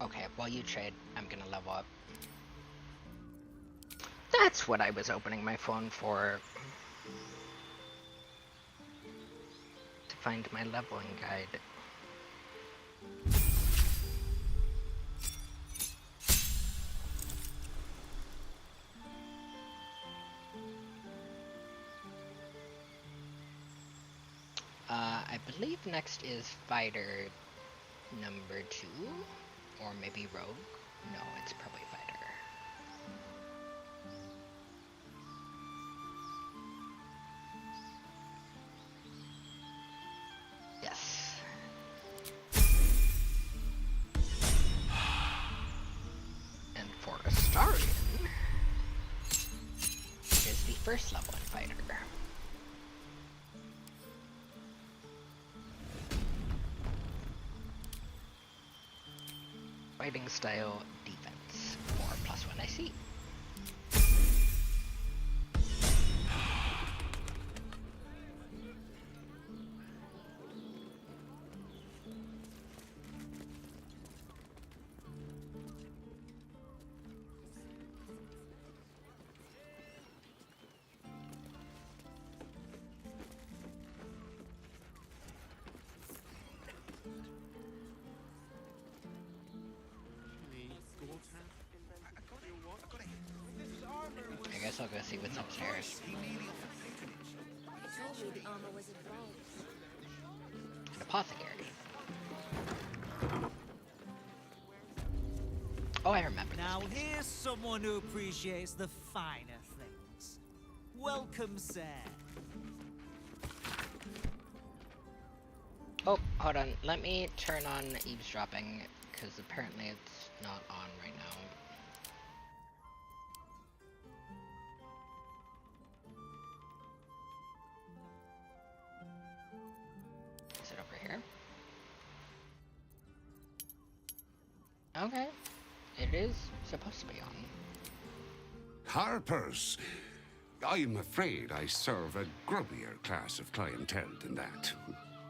Okay, while you trade, I'm gonna level up. That's what I was opening my phone for. To find my leveling guide. I believe next is fighter number 2, or maybe rogue. No, it's probably fighter. Yes. And for Astarion is the first level in fighter. Fighting style defense, or +1 I see. I guess I'll go see what's upstairs. He told me the armor was involved. An apothecary. Oh, I remember Now this place. here's someone who appreciates the finer things. Welcome, sir. Oh, hold on. Let me turn on eavesdropping, because apparently it's not on right now. Is it over here? Okay. It is supposed to be on. Harpers. I'm afraid I serve a grubbier class of clientele than that.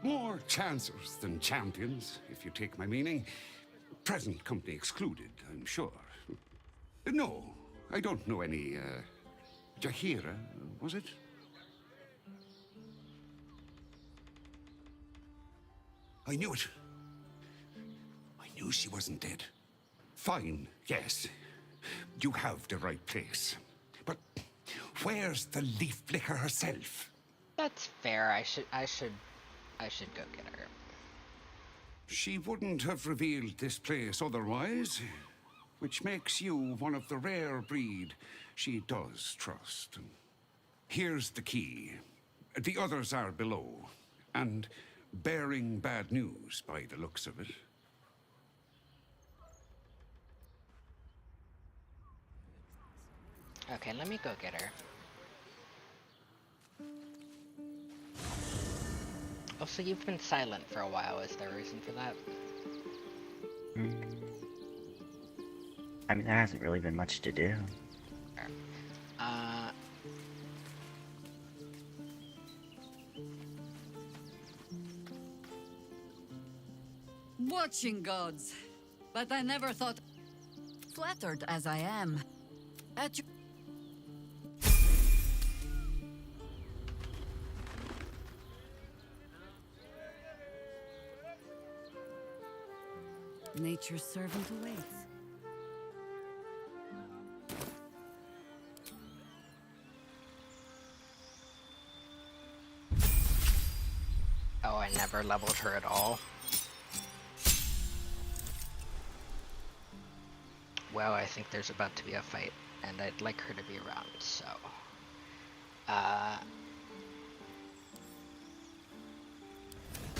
More chancers than champions, if you take my meaning. Present company excluded, I'm sure. No, I don't know any, Jahira, was it? I knew it. I knew she wasn't dead. Fine, yes. You have the right place. But where's the leaf flicker herself? That's fair. I should go get her. She wouldn't have revealed this place otherwise, which makes you one of the rare breed she does trust. Here's the key. The others are below, and bearing bad news by the looks of it. Okay, let me go get her. Also, you've been silent for a while. Is there a reason for that? I mean, there hasn't really been much to do. Watching gods. But I never thought... Flattered as I am. At your... Nature's servant awaits. Oh, I I never leveled her at all. Well, I think there's about to be a fight, and I'd like her to be around, so...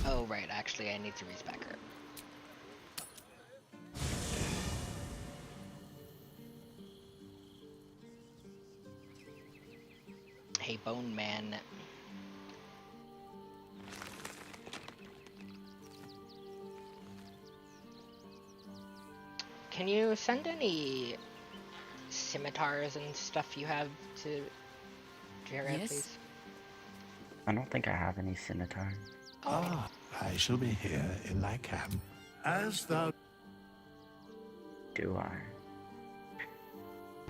Oh, right, actually, I need to respec her. Hey, Bone Man. Can you send any scimitars and stuff you have to Jared, Yes? please? I don't think I have any scimitars. Ah, I shall be here in thy camp, as thou... Do I?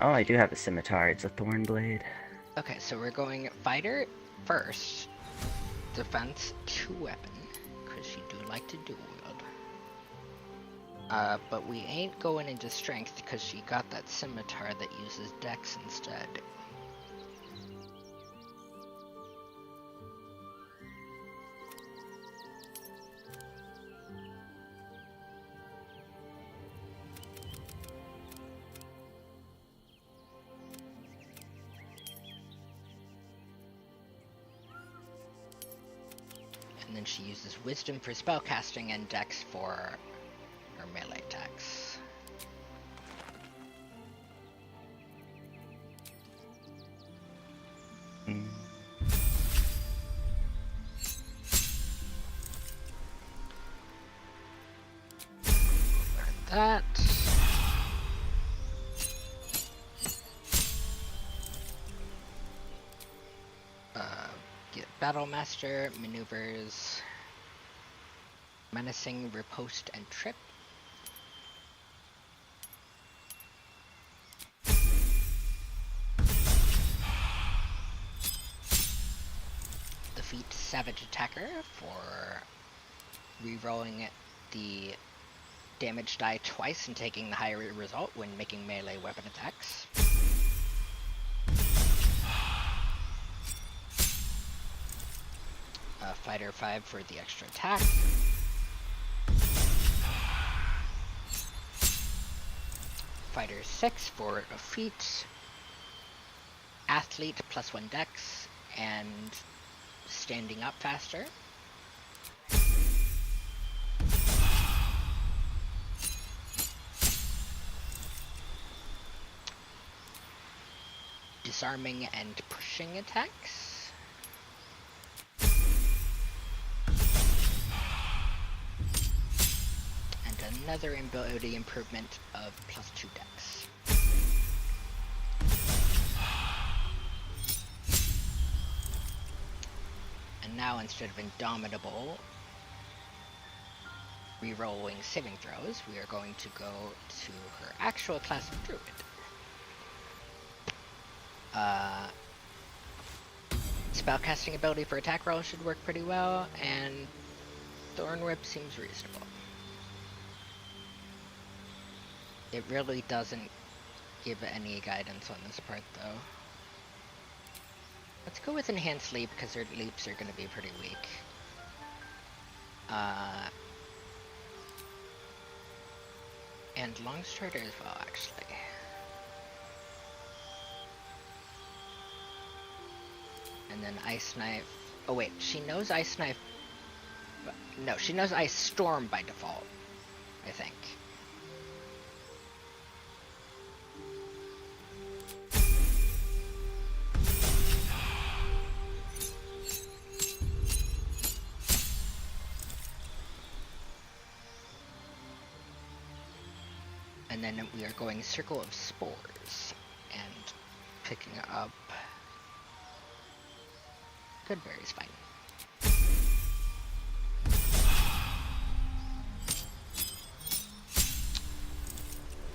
Oh, I do have a scimitar. It's a thorn blade. Okay, so we're going fighter first, defense 2 weapon, because she do like to dual wield. But we ain't going into strength because she got that scimitar that uses dex instead. And then she uses wisdom for spellcasting and dex for her melee attacks. That. Get Battlemaster, maneuvers, menacing, riposte, and trip. Defeat Savage Attacker for rerolling the damage die twice and taking the higher result when making melee weapon attacks. Fighter 5 for the extra attack. Fighter 6 for a feat. Athlete +1 dex and standing up faster. Disarming and pushing attacks. And another ability improvement of +2 dex. And now instead of Indomitable rerolling saving throws, we are going to go to her actual class of Druid. Spellcasting ability for attack roll should work pretty well, and Thorn Whip seems reasonable. It really doesn't give any guidance on this part, though. Let's go with Enhanced Leap, because her leaps are going to be pretty weak. And Long Strider as well, actually. And then Ice Knife. Oh wait, she knows Ice Knife. No, she knows Ice Storm by default, I think. And then we are going Circle of Spores and picking up Goodberry's fine.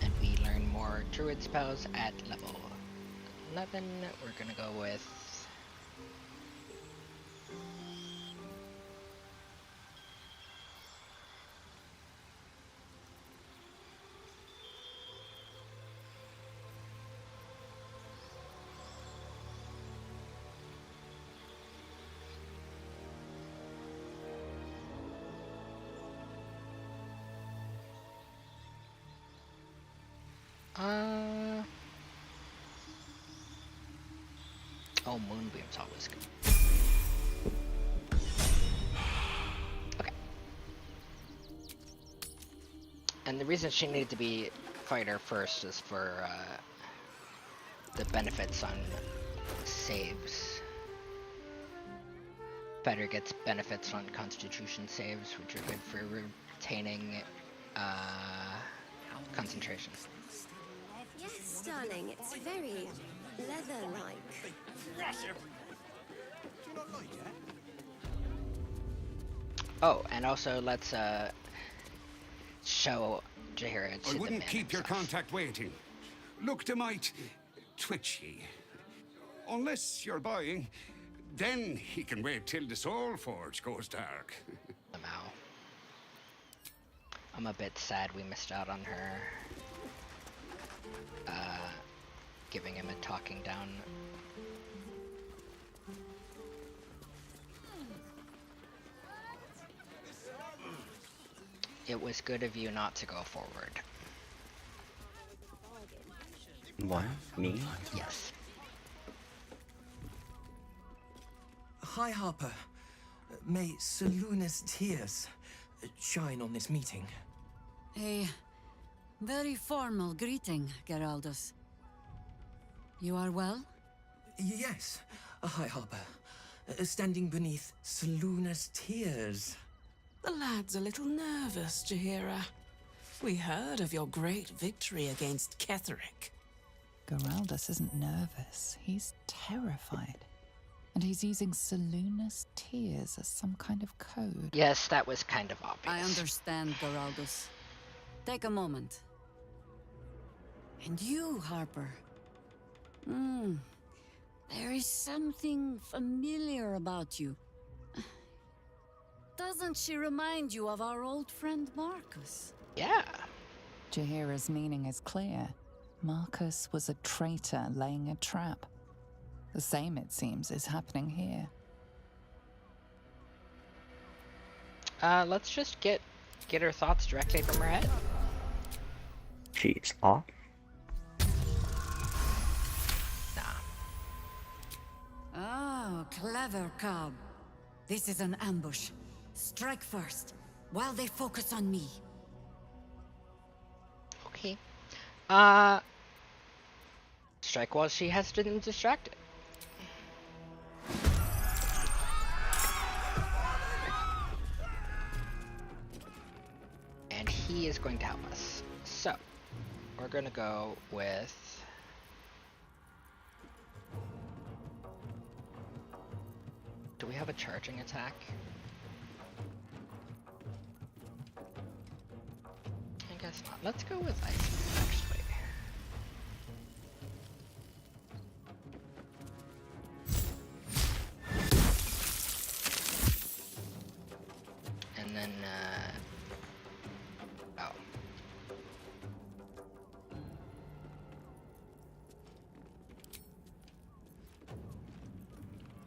And we learn more Druid spells at level 11. We're gonna go with Oh, Moonbeam's always good. Okay. And the reason she needed to be fighter first is for the benefits on saves. Fighter gets benefits on Constitution saves, which are good for retaining concentration. Yes, darling, it's very leather-like. Oh, and also let's show Jaheira to I the wouldn't man keep your himself. contact waiting. Looked a mite twitchy. Unless you're buying, then he can wait till the Soul Forge goes dark. Somehow. I'm a bit sad we missed out on her giving him a talking down. It was good of you not to go forward. What? Me? Yes. Hi, Harper. May Seluna's tears shine on this meeting. A very formal greeting, Geraldus. You are well? Yes. Hi, Harper. Standing beneath Seluna's tears. The lad's a little nervous, Jaheira. We heard of your great victory against Ketherick. Geraldus isn't nervous. He's terrified. And he's using Seluna's tears as some kind of code. Yes, that was kind of obvious. I understand, Geraldus. Take a moment. And you, Harper. There is something familiar about you. Doesn't she remind you of our old friend Marcus? Yeah. Jaheira's meaning is clear. Marcus was a traitor laying a trap. The same, it seems, is happening here. Let's just get her thoughts directly from her head. She's off. Oh, clever cub. This is an ambush. Strike first, while they focus on me. Okay. Strike while she has been distracted. And he is going to help us. So, we're going to go with... Do we have a charging attack? I guess not. Let's go with ice, actually. And then, oh.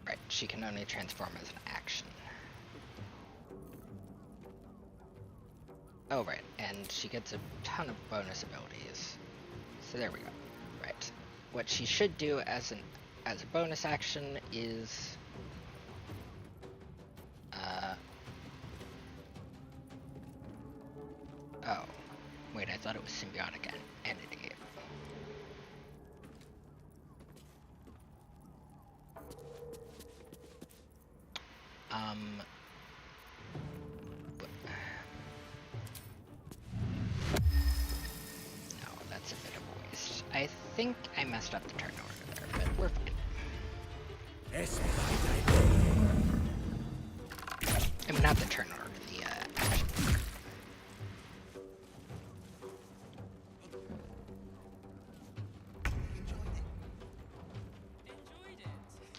Right, she can only transform as an action. Oh, right, and she gets a ton of bonus abilities. So there we go. Right. What she should do as a bonus action is oh. Wait, I thought it was symbiotic entity. No, that's a bit of a waste. I think I messed up the turn order there, but we're fine. I mean, not the turn order, the action order.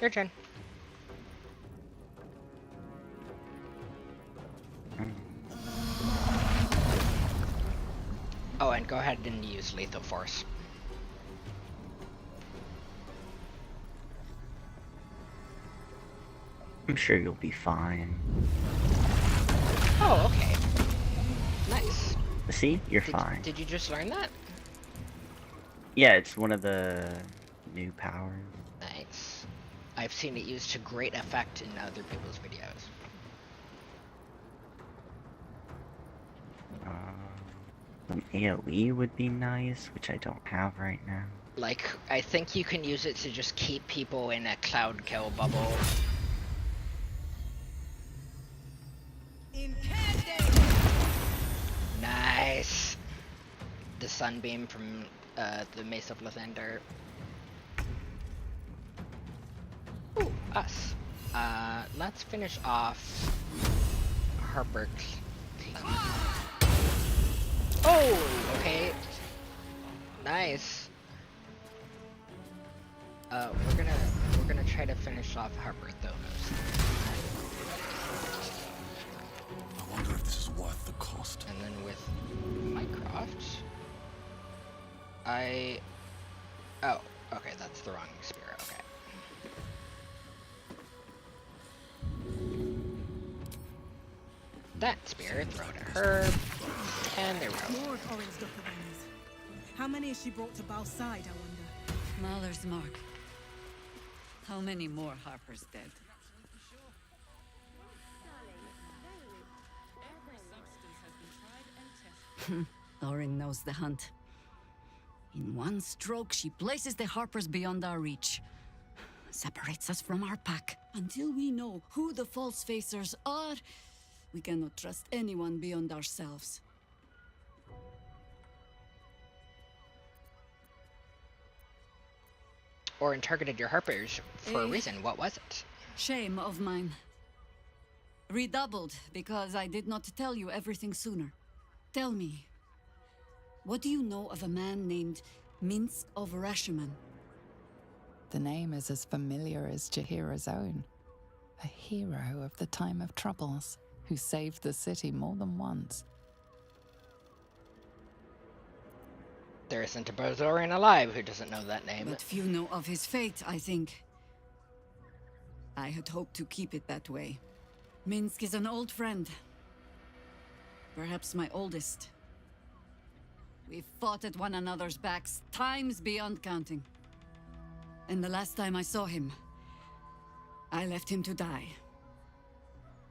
Your turn. Oh, and go ahead and use lethal force. I'm sure you'll be fine. Oh, okay. Nice. See? You're fine. Did you just learn that? Yeah, it's one of the new powers. Nice. I've seen it used to great effect in other people's videos. Some AoE would be nice, which I don't have right now. Like, I think you can use it to just keep people in a cloud kill bubble. Nice! The sunbeam from the Mace of Lathander. Ooh, us. Let's finish off Harper. Oh, okay. Nice. We're gonna try to finish off Harper Thonos. I wonder if this is worth the cost. And then with Mycroft, oh, okay, that's the wrong spear. Okay. That spear, throw to her, and there we go. More orange ducklings. How many has she brought to Bal's side, I wonder? Mahler's mark. How many more Harper's dead? Lauren knows the hunt. In one stroke, she places the Harpers beyond our reach. Separates us from our pack. Until we know who the false facers are, we cannot trust anyone beyond ourselves. Orin targeted your Harpers for a reason. What was it? Shame of mine. Redoubled because I did not tell you everything sooner. Tell me, what do you know of a man named Minsk of Rashiman? The name is as familiar as Jaheira's own. A hero of the time of troubles, who saved the city more than once. There isn't a Bozorian alive who doesn't know that name. But few know of his fate, I think. I had hoped to keep it that way. Minsk is an old friend. Perhaps my oldest. We fought at one another's backs, times beyond counting. And the last time I saw him, I left him to die.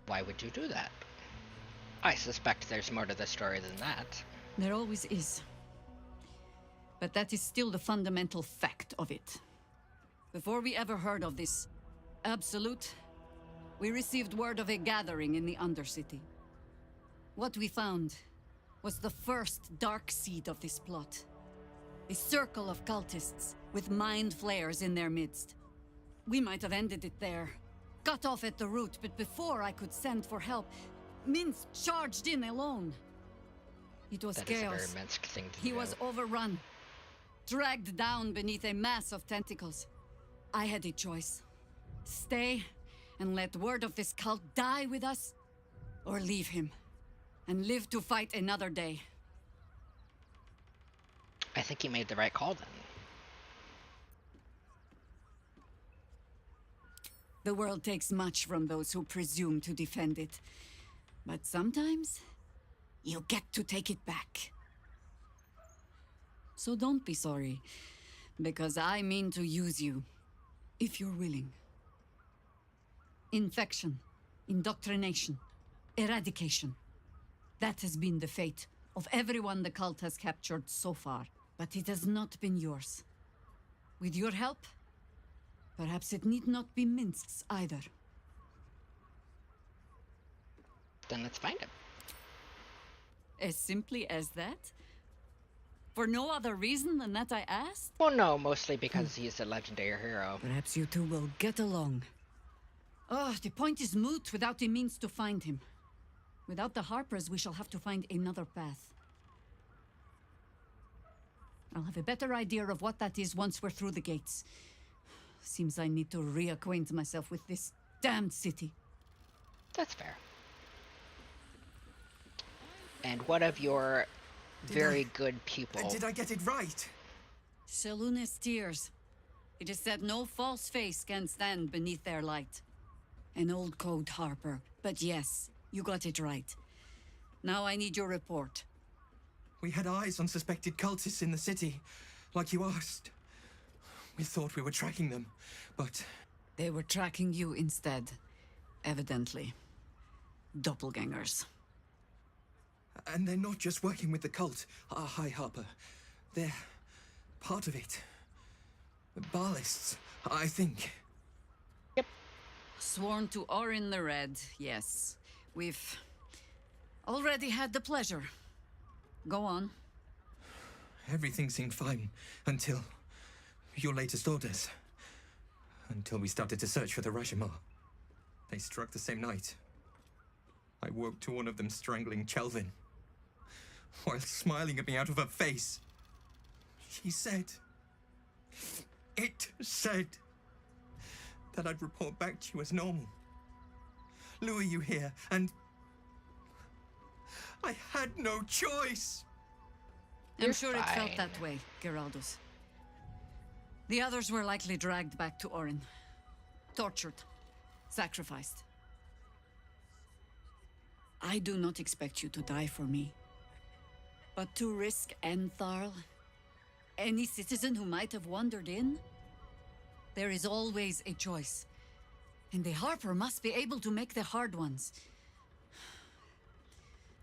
Why would you do that? I suspect there's more to the story than that. There always is. But that is still the fundamental fact of it. Before we ever heard of this Absolute, we received word of a gathering in the Undercity. What we found was the first dark seed of this plot. A circle of cultists with mind flayers in their midst. We might have ended it there, cut off at the root, but before I could send for help, Minsk charged in alone. It was That chaos. is a very Minsk thing to He do. was overrun, dragged down beneath a mass of tentacles. I had a choice. Stay and let word of this cult die with us, or leave him and live to fight another day. I think you made the right call then. The world takes much from those who presume to defend it. But sometimes, you get to take it back. So don't be sorry, because I mean to use you, if you're willing. Infection, indoctrination, eradication. That has been the fate of everyone the cult has captured so far, but it has not been yours. With your help, perhaps it need not be Minsk's either. Then let's find him. As simply as that? For no other reason than that I asked? Well, no, mostly because he's a legendary hero. Perhaps you two will get along. Oh, the point is moot without a means to find him. Without the Harpers, we shall have to find another path. I'll have a better idea of what that is once we're through the gates. Seems I need to reacquaint myself with this damned city. That's fair. And what of your very good pupil? Did I get it right? Seluna's tears. It is said no false face can stand beneath their light. An old code, Harper. But yes, you got it right. Now I need your report. We had eyes on suspected cultists in the city. like you asked. We thought we were tracking them, but... They were tracking you instead, evidently. Doppelgangers. And they're not just working with the cult, High Harper. They're part of it. Ballists, I think. Sworn to Orin the Red, yes. We've already had the pleasure. Go on. Everything seemed fine until your latest orders. Until we started to search for the Rashomar. They struck the same night. I woke to one of them strangling Chelvin, while smiling at me out of her face. She said... It said... that I'd report back to you as normal. Lure you here, and... I had no choice! I'm sure it felt that way, Geraldus. The others were likely dragged back to Orin. Tortured. Sacrificed. I do not expect you to die for me. But to risk Entharl, any citizen who might have wandered in, there is always a choice. And the Harper must be able to make the hard ones.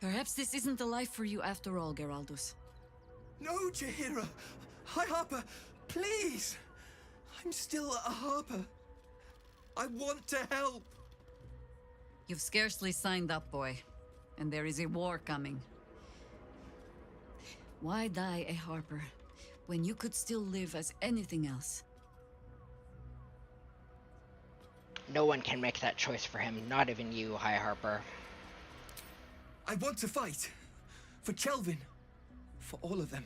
Perhaps this isn't the life for you after all, Geraldus. No, Jaheira! High Harper, please! I'm still a Harper. I want to help! You've scarcely signed up, boy. And there is a war coming. Why die a Harper when you could still live as anything else? No one can make that choice for him, not even you, High Harper. I want to fight. For Chelvin. For all of them.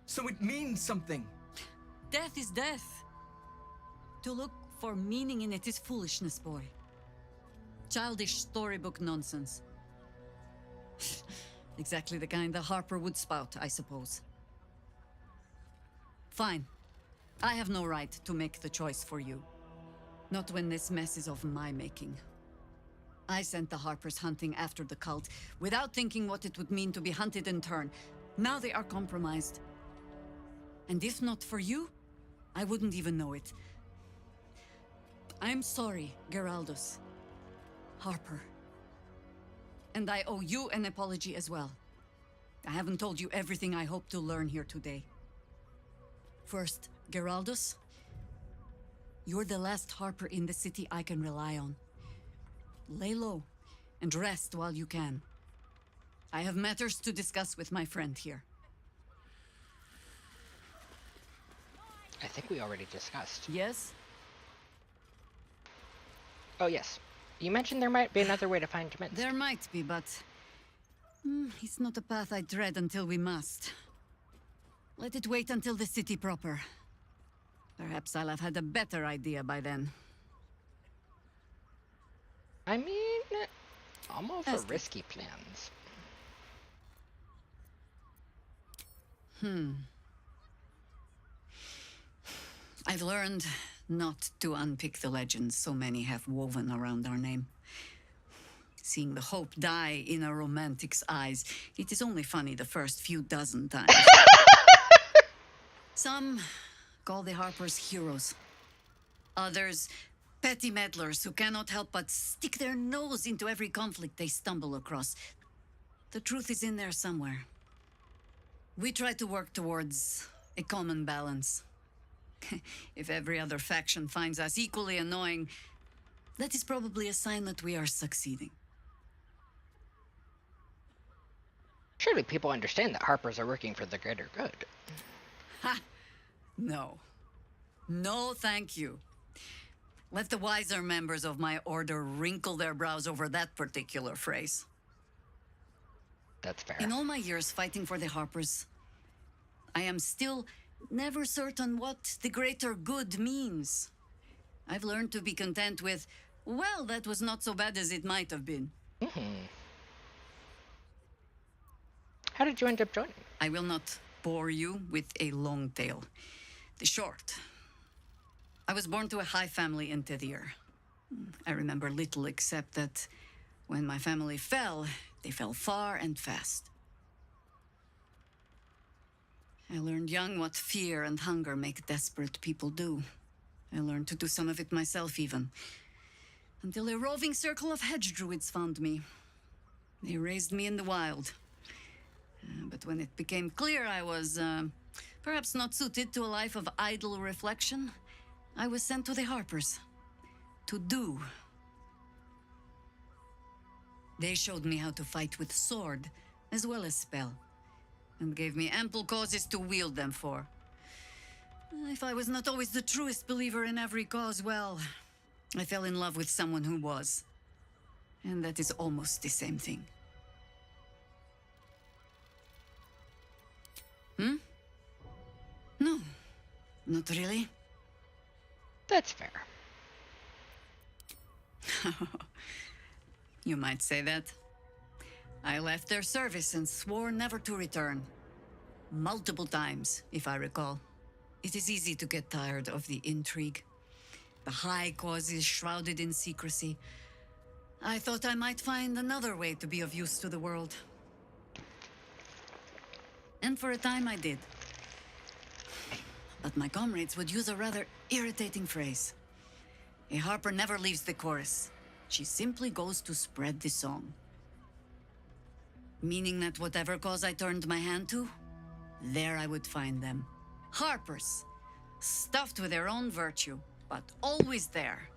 So it means something. Death is death. To look for meaning in it is foolishness, boy. Childish storybook nonsense. Exactly the kind the Harper would spout, I suppose. Fine. I have no right to make the choice for you. Not when this mess is of my making. I sent the Harpers hunting after the cult, without thinking what it would mean to be hunted in turn. Now they are compromised. And if not for you, I wouldn't even know it. I'm sorry, Geraldus. Harper. And I owe you an apology as well. I haven't told you everything I hope to learn here today. First, Geraldus, you're the last Harper in the city I can rely on. Lay low and rest while you can. I have matters to discuss with my friend here. I think we already discussed. Yes? Oh, yes. You mentioned there might be another way to find Minsk. There might be, but... it's not a path I tread until we must. Let it wait until the city proper. Perhaps I'll have had a better idea by then. I mean, I'm all for risky plans. I've learned not to unpick the legends so many have woven around our name. Seeing the hope die in a romantic's eyes, it is only funny the first few dozen times. Some call the Harpers heroes. Others, petty meddlers who cannot help but stick their nose into every conflict they stumble across. The truth is in there somewhere. We try to work towards a common balance. If every other faction finds us equally annoying, that is probably a sign that we are succeeding. Surely people understand that Harpers are working for the greater good. Ha! No. No, thank you. Let the wiser members of my order wrinkle their brows over that particular phrase. That's fair. In all my years fighting for the Harpers, I am still never certain what the greater good means. I've learned to be content with, well, that was not so bad as it might have been. How did you end up joining? I will not bore you with a long tale. The short. I was born to a high family in Tedir. I remember little except that when my family fell, they fell far and fast. I learned young what fear and hunger make desperate people do. I learned to do some of it myself, even. Until a roving circle of hedge druids found me. They raised me in the wild. But when it became clear I was, perhaps not suited to a life of idle reflection, I was sent to the Harpers. To do. They showed me how to fight with sword, as well as spell, and gave me ample causes to wield them for. If I was not always the truest believer in every cause, well, I fell in love with someone who was. And that is almost the same thing. Hmm? No, not really. That's fair. You might say that. I left their service and swore never to return. Multiple times, if I recall. It is easy to get tired of the intrigue. The high causes shrouded in secrecy. I thought I might find another way to be of use to the world. And for a time I did. But my comrades would use a rather irritating phrase. A harper never leaves the chorus. She simply goes to spread the song. Meaning that whatever cause I turned my hand to, there I would find them. Harpers, stuffed with their own virtue, but always there.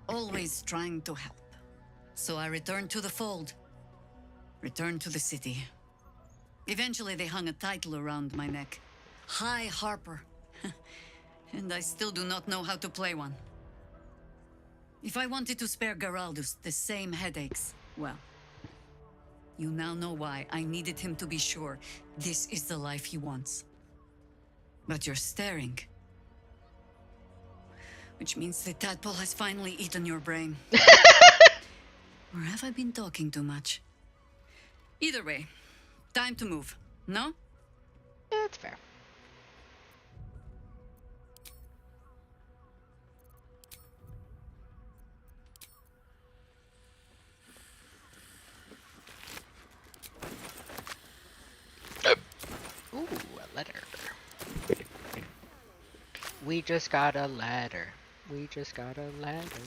Always trying to help. So I returned to the fold. Returned to the city. Eventually they hung a title around my neck. High Harper. And I still do not know how to play one. If I wanted to spare Geraldus the same headaches, well, you now know why I needed him to be sure this is the life he wants. But you're staring. Which means the tadpole has finally eaten your brain. Or have I been talking too much? Either way, time to move, no? Yeah, that's fair. Ooh, a letter. We just got a letter. We just got a letter.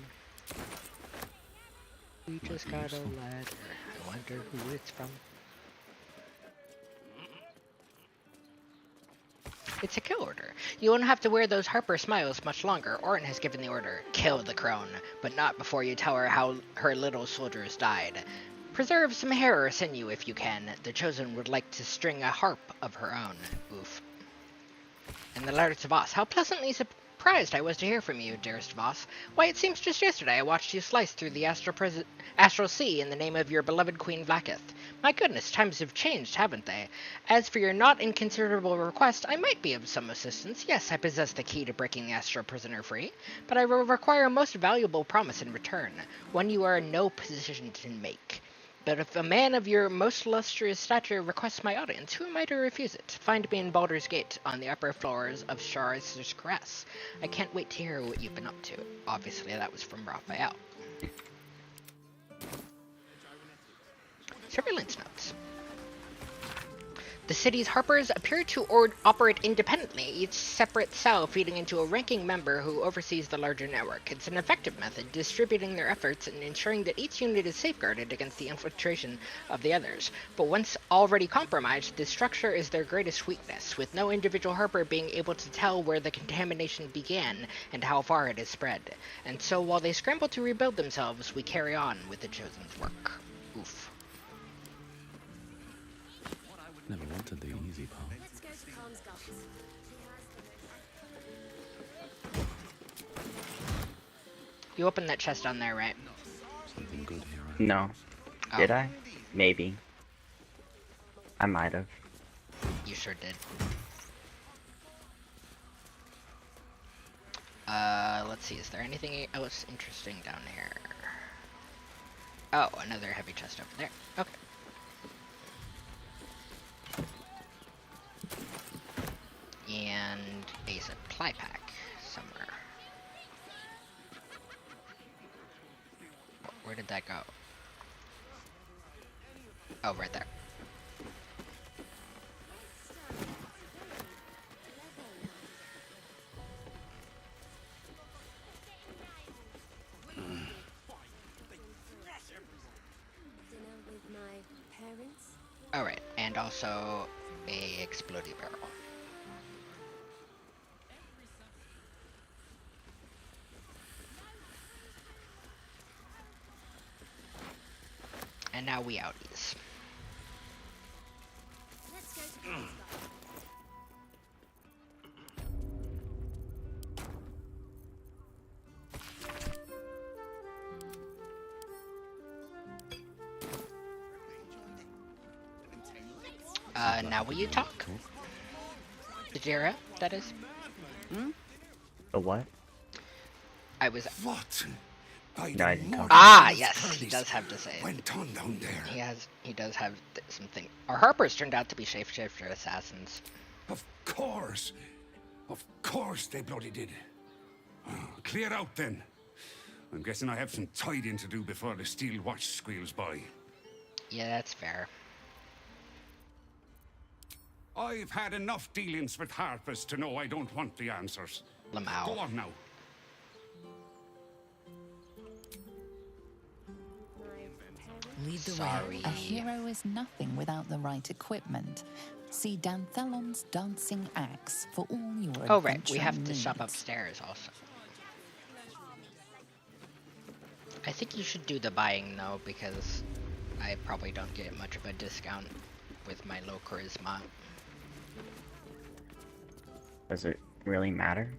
We just got a letter. I wonder who it's from. It's a kill order. You won't have to wear those Harper smiles much longer. Orin has given the order. Kill the crone, but not before you tell her how her little soldiers died. Preserve some hair or sinew if you can. The Chosen would like to string a harp of her own. Oof. And the letter to Voss. How pleasantly surprised I was to hear from you, dearest Voss. Why, it seems just yesterday I watched you slice through the astral sea in the name of your beloved Queen Vlaakith. My goodness, times have changed, haven't they? As for your not inconsiderable request, I might be of some assistance. Yes, I possess the key to breaking the astral prisoner free, but I will require a most valuable promise in return, one you are in no position to make. But if a man of your most illustrious stature requests my audience, who am I to refuse it? Find me in Baldur's Gate, on the upper floors of Charizard's Crest. I can't wait to hear what you've been up to. Obviously, that was from Raphael. Surveillance notes. The city's Harpers appear to operate independently, each separate cell feeding into a ranking member who oversees the larger network. It's an effective method, distributing their efforts and ensuring that each unit is safeguarded against the infiltration of the others. But once already compromised, this structure is their greatest weakness, with no individual Harper being able to tell where the contamination began and how far it has spread. And so while they scramble to rebuild themselves, we carry on with the Chosen's work. Oof. Never wanted the easy part. Let's go to Khan's guts. You opened that chest down there, right? Something good here. No. Oh. Did I? Maybe. I might have. You sure did. Let's see, is there anything else interesting down here? Oh, another heavy chest over there. Okay. And a supply pack somewhere. Where did that go? Oh, right there. Alright, and also a explodey barrel. And now we outies. Let's go to Kingsguard. Now will you talk? Jira, that is. A what? I was. What? No, I didn't talk. Ah, yes, he does have to say it. Went on down there. He does have something. Our Harpers turned out to be shapeshifter assassins. Of course they bloody did. Clear out then. I'm guessing I have some tidying to do before the steel watch squeals by. Yeah, that's fair. I've had enough dealings with Harpers to know I don't want the answers. Lamau. Go on now. Lead the Sorry. way. A hero is nothing without the right equipment. See Danthelon's dancing axe for all your Oh right, we adventure have to needs. shop upstairs also. I think you should do the buying though, because I probably don't get much of a discount with my low charisma. Does it really matter?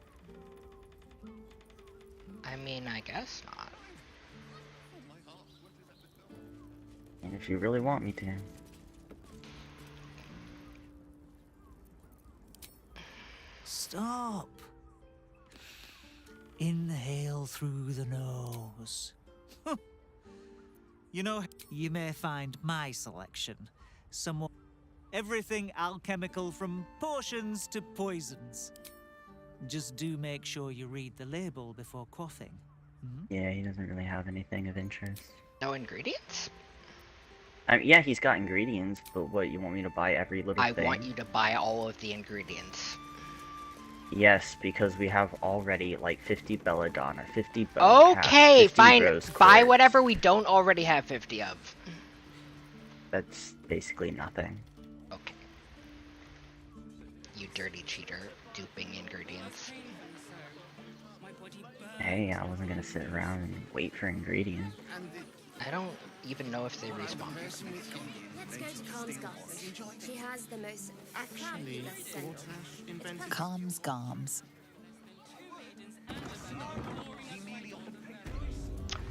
I mean, I guess not. And if you really want me to. Stop. Inhale through the nose. You know, you may find my selection somewhat. Everything alchemical from potions to poisons. Just do make sure you read the label before quaffing. Yeah, he doesn't really have anything of interest. No ingredients? Yeah, he's got ingredients, but what, you want me to buy every little thing? I want you to buy all of the ingredients. Yes, because we have already like 50 belladonna, 50 bone Okay, 50 fine. rose Buy quartz. whatever we don't already have 50 of. That's basically nothing. Okay. You dirty cheater, duping ingredients. Hey, I wasn't gonna sit around and wait for ingredients. I don't even know if they respawn. Let's go to Kingsguard. She has the most fabulous scent. Calms Garms.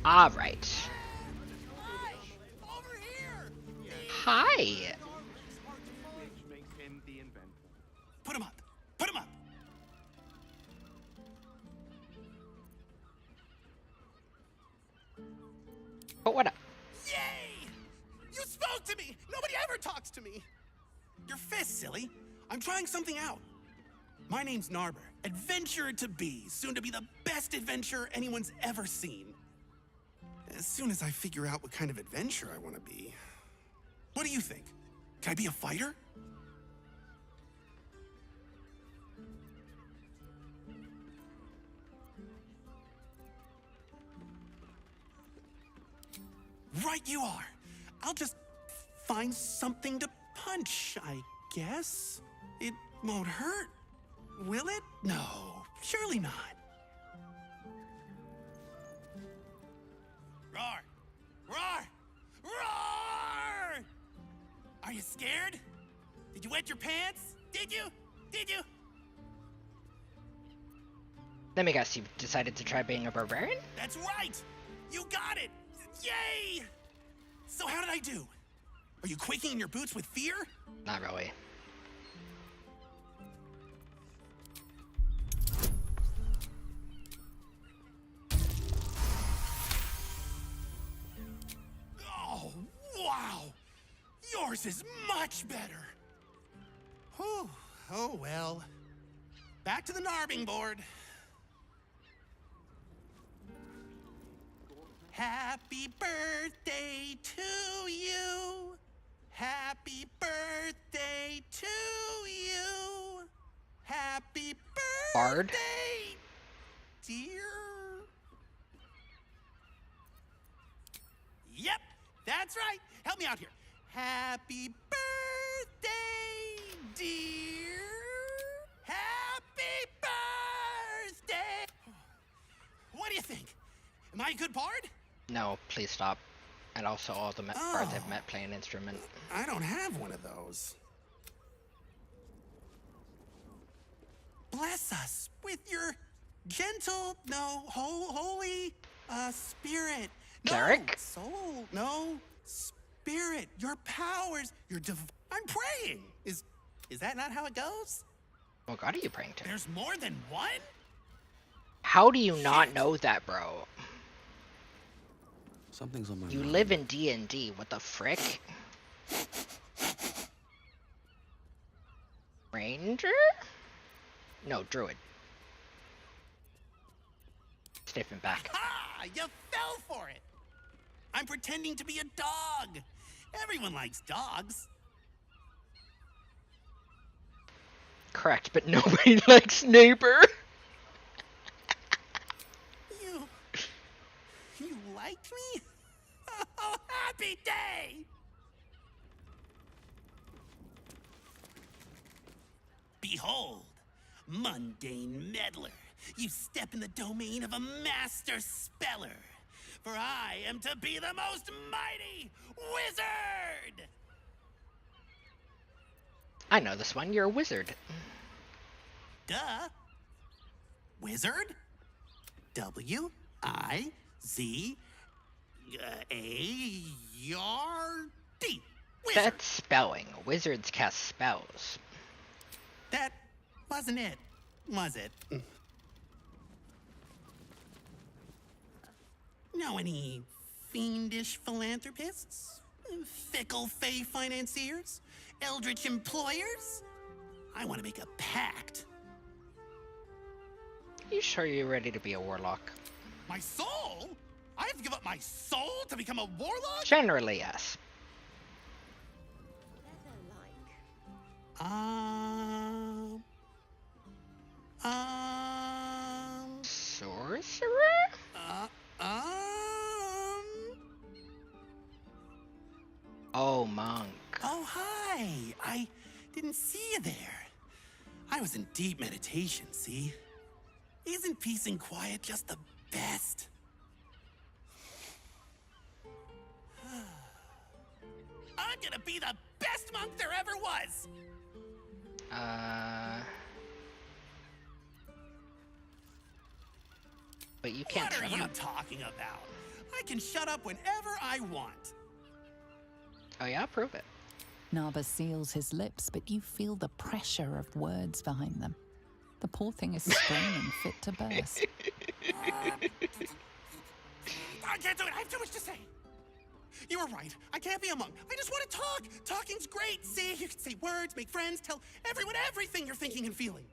Alright. Hi! Put him up! Put him up! But what up? Yay! You spoke to me! Nobody ever talks to me! Your fist, silly. I'm trying something out. My name's Narber, adventurer to be, soon to be the best adventurer anyone's ever seen. As soon as I figure out what kind of adventurer I want to be. What do you think? Can I be a fighter? Right you are. I'll just find something to punch, I guess. It won't hurt, will it? No, surely not. Roar! Roar! Roar! Are you scared? Did you wet your pants? Did you? Did you? Let me guess, you decided to try being a barbarian? That's right! You got it! Yay! So how did I do? Are you quaking in your boots with fear? Not really. Oh, wow! Yours is much better. Whew. Oh, well. Back to the Narbing board. Happy birthday to you. Happy birthday to you. Happy birthday, Bard? dear. Yep, that's right. Help me out here. Happy birthday dear. Happy birthday! What do you think? Am I a good bard? No, please stop. And also all the bards I've met play an instrument. I don't have one of those. Bless us with your gentle, holy, spirit. Cleric? No, soul, no, spirit, your powers, your I'm praying. Is that not how it goes? What god are you praying to? There's more than one? How do you not know that, bro? Something's on my You mind. live in D&D, what the frick? Ranger? No, druid. Sniffing back. Ah, you fell for it. I'm pretending to be a dog. Everyone likes dogs. Correct, but nobody likes neighbor. You liked me? Oh, happy day! Behold, mundane meddler, you step in the domain of a master speller. For I am to be the most mighty wizard! I know this one, you're a wizard. Duh. Wizard? W-I-Z-A-R-D. Wizard. That's spelling. Wizards cast spells. That wasn't it, was it? Know any fiendish philanthropists? Fickle fey financiers? Eldritch employers? I want to make a pact. You sure you're ready to be a warlock? My soul? I have to give up my soul to become a warlock? Generally, yes. Sorcerer? Oh, monk. Oh, hi. I didn't see you there. I was in deep meditation, see? Isn't peace and quiet just the best? I'm gonna be the best monk there ever was! But you can't shut What are you up. talking about? I can shut up whenever I want. Oh yeah, prove it. Narba seals his lips, but you feel the pressure of words behind them. The poor thing is screaming fit to burst. I can't do it. I have too much to say. You were right. I can't be a monk. I just want to talk. Talking's great. See, you can say words, make friends, tell everyone everything you're thinking and feeling.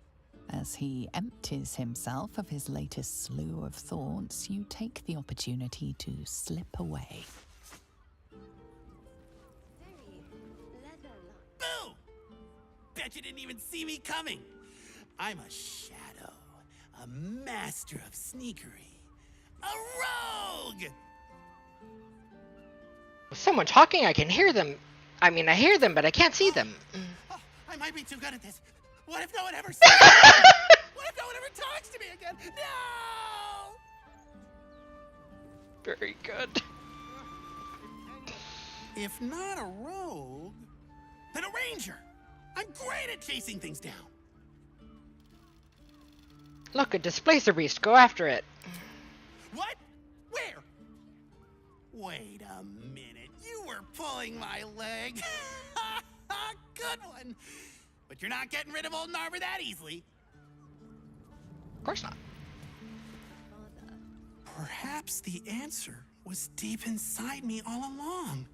As he empties himself of his latest slew of thoughts, you take the opportunity to slip away. Boo! Bet you didn't even see me coming. I'm a shadow, a master of sneakery, a rogue! With someone talking, I can hear them. I mean, I hear them, but I can't see them. Oh, I might be too good at this. What if no one ever sees me? What if no one ever talks to me again? No! Very good. If not a rogue, then a ranger. I'm great at chasing things down. Look, a displacer beast. Go after it. What? Where? Wait a minute. You were pulling my leg. Good one. But you're not getting rid of old Narber that easily. Of course not. Perhaps the answer was deep inside me all along.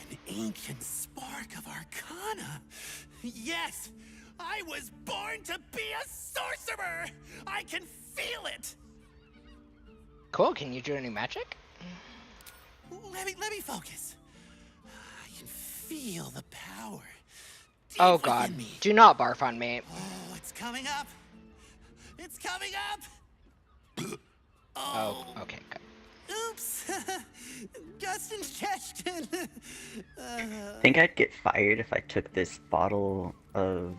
An ancient spark of arcana. Yes, I was born to be a sorcerer. I can feel it. Cool. Can you do any magic? Let me focus. I can feel the power. Oh god. Do not barf on me. Oh, it's coming up. It's coming up. Oh, okay, good. Oops. just ingestion. I think I'd get fired if I took this bottle of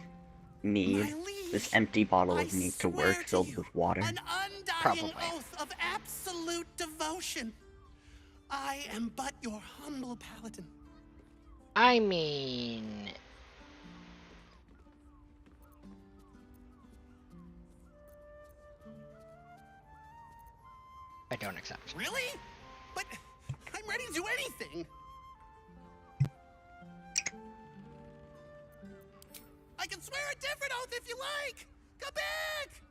mead, this empty bottle of mead to work filled with water. An undying oath of absolute devotion. I am but your humble paladin. I mean... I don't accept. Really? But I'm ready to do anything. I can swear a different oath if you like. Come back.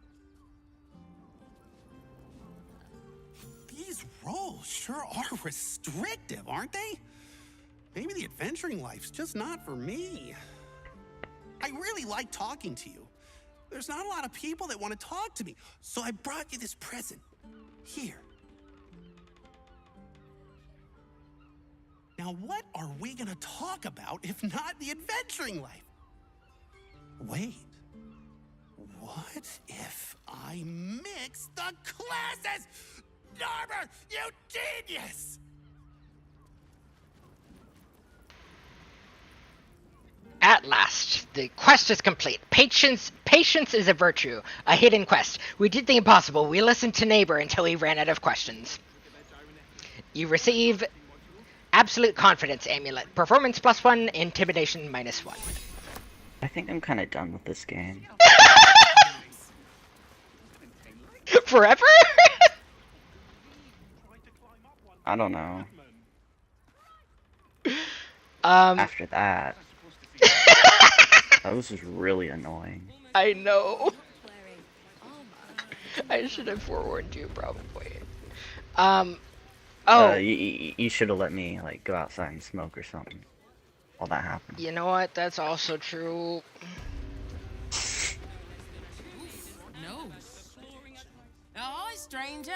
These roles sure are restrictive, aren't they? Maybe the adventuring life's just not for me. I really like talking to you. There's not a lot of people that want to talk to me, so I brought you this present. Here. Now, what are we gonna talk about if not the adventuring life? Wait. What if I mix the classes? Narber, you genius! At last, the quest is complete. Patience is a virtue, a hidden quest. We did the impossible. We listened to neighbor until he ran out of questions. You receive absolute confidence amulet. Performance +1, intimidation -1. I think I'm kind of done with this game. Forever? I don't know. After that. That was just really annoying. I know. I should have forewarned you, probably. You should have let me, like, go outside and smoke or something while that happened. You know what? That's also true. No. Ahoy, stranger.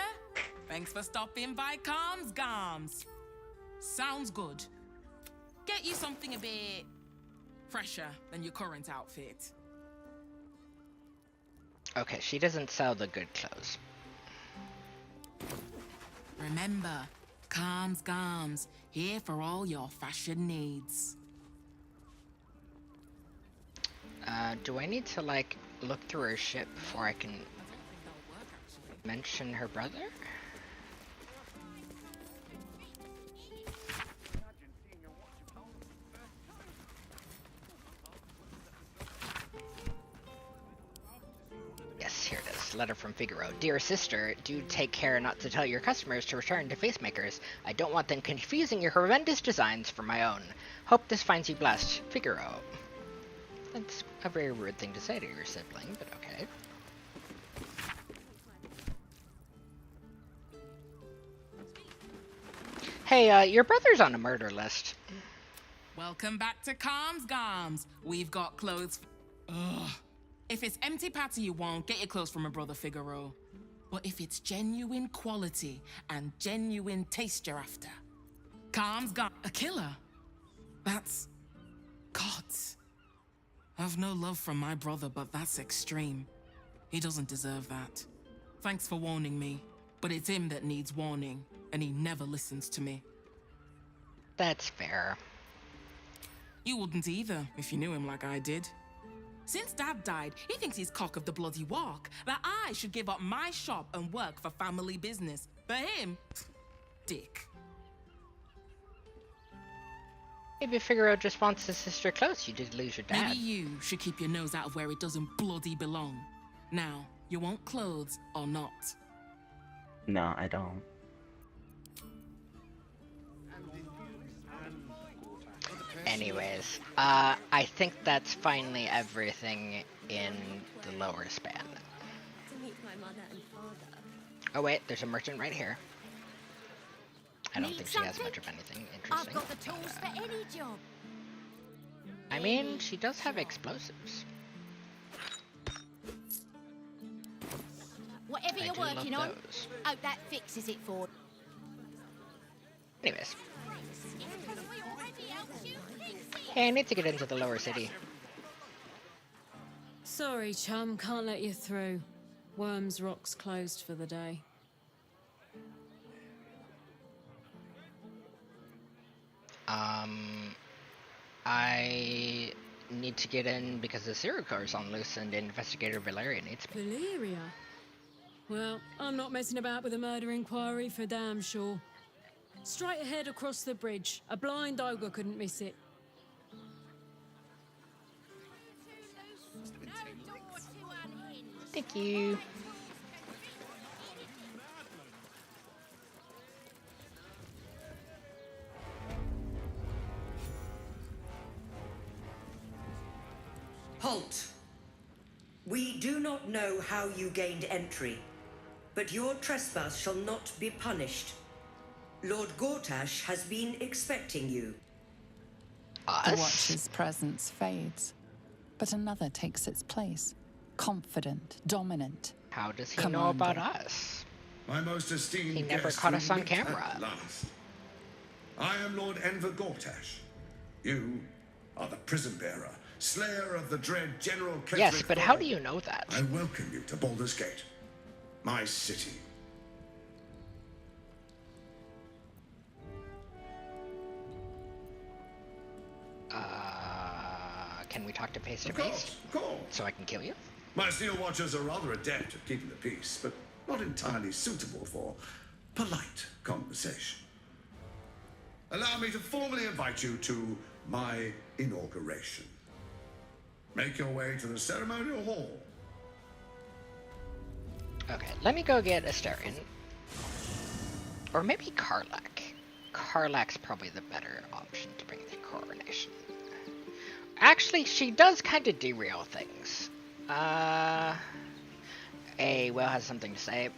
Thanks for stopping by Calms Gams. Sounds good. Get you something a bit fresher than your current outfit. Okay, she doesn't sell the good clothes. Remember, Calms Gams, here for all your fashion needs. Do I need to, like, look through her ship before I can mention her brother? Yes, here it is. Letter from Figaro. Dear sister, do take care not to tell your customers to return to Facemakers. I don't want them confusing your horrendous designs for my own. Hope this finds you blessed. Figaro. That's a very rude thing to say to your sibling, but okay. Hey, your brother's on a murder list. Welcome back to Calms Gams. We've got clothes. Ugh. If it's empty patty you want, get your clothes from a brother Figaro. But if it's genuine quality and genuine taste you're after, Calms Gams. A killer? That's... gods. I've no love from my brother, but that's extreme. He doesn't deserve that. Thanks for warning me, but it's him that needs warning, and he never listens to me. That's fair. You wouldn't either, if you knew him like I did. Since Dad died, he thinks he's cock of the bloody walk, that I should give up my shop and work for family business. For him, dick. Maybe Figaro just wants his sister close. You did lose your dad. Maybe you should keep your nose out of where it doesn't bloody belong. Now, you want clothes or not? No, I don't. Anyways, I think that's finally everything in the lower span. To meet my mother and father. Oh wait, there's a merchant right here. I don't Need think she has something? much of anything interesting. I've got the tools for any job. I mean, she does have explosives. Whatever I you're do love working on, those. hope that fixes it for. Anyways. Hey, I need to get into the lower city. Sorry, chum, can't let you through. Wyrm's Rock's closed for the day. I need to get in because the serial killer's on loose and Investigator Valeria needs me. Valeria? Well, I'm not messing about with a murder inquiry for damn sure. Straight ahead across the bridge. A blind ogre couldn't miss it. Thank you. Halt! We do not know how you gained entry, but your trespass shall not be punished. Lord Gortash has been expecting you. The Watcher's presence fades, but another takes its place. Confident, dominant. How does he know about us? My most esteemed He never guest, caught you us on meet camera. at last. I am Lord Enver Gortash. You are the prison bearer, slayer of the dread General Ketheric. Yes, but how do you know that? I welcome you to Baldur's Gate, my city. Can we talk to face to Of face? course. So I can kill you? My Steel Watchers are rather adept at keeping the peace, but not entirely suitable for polite conversation. Allow me to formally invite you to my inauguration. Make your way to the ceremonial hall. Okay, let me go get Asterion. Or maybe Karlak. Karlak's probably the better option to bring the coronation. Actually, she does kind of derail things. Hey, Will has something to say.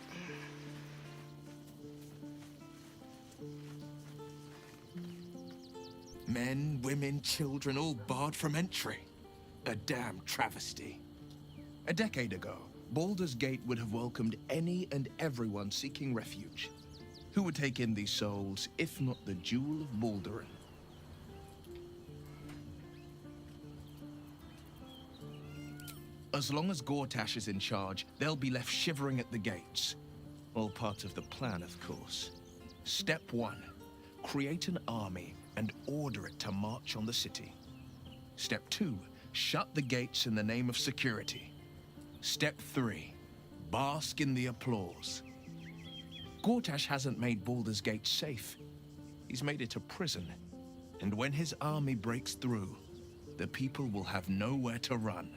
Men, women, children, all barred from entry. A damn travesty. A decade ago, Baldur's Gate would have welcomed any and everyone seeking refuge. Who would take in these souls, if not the Jewel of Balduran? As long as Gortash is in charge, they'll be left shivering at the gates. All part of the plan, of course. Step 1. Create an army and order it to march on the city. Step 2. Shut the gates in the name of security. Step 3. Bask in the applause. Gortash hasn't made Baldur's Gate safe. He's made it a prison. And when his army breaks through, the people will have nowhere to run.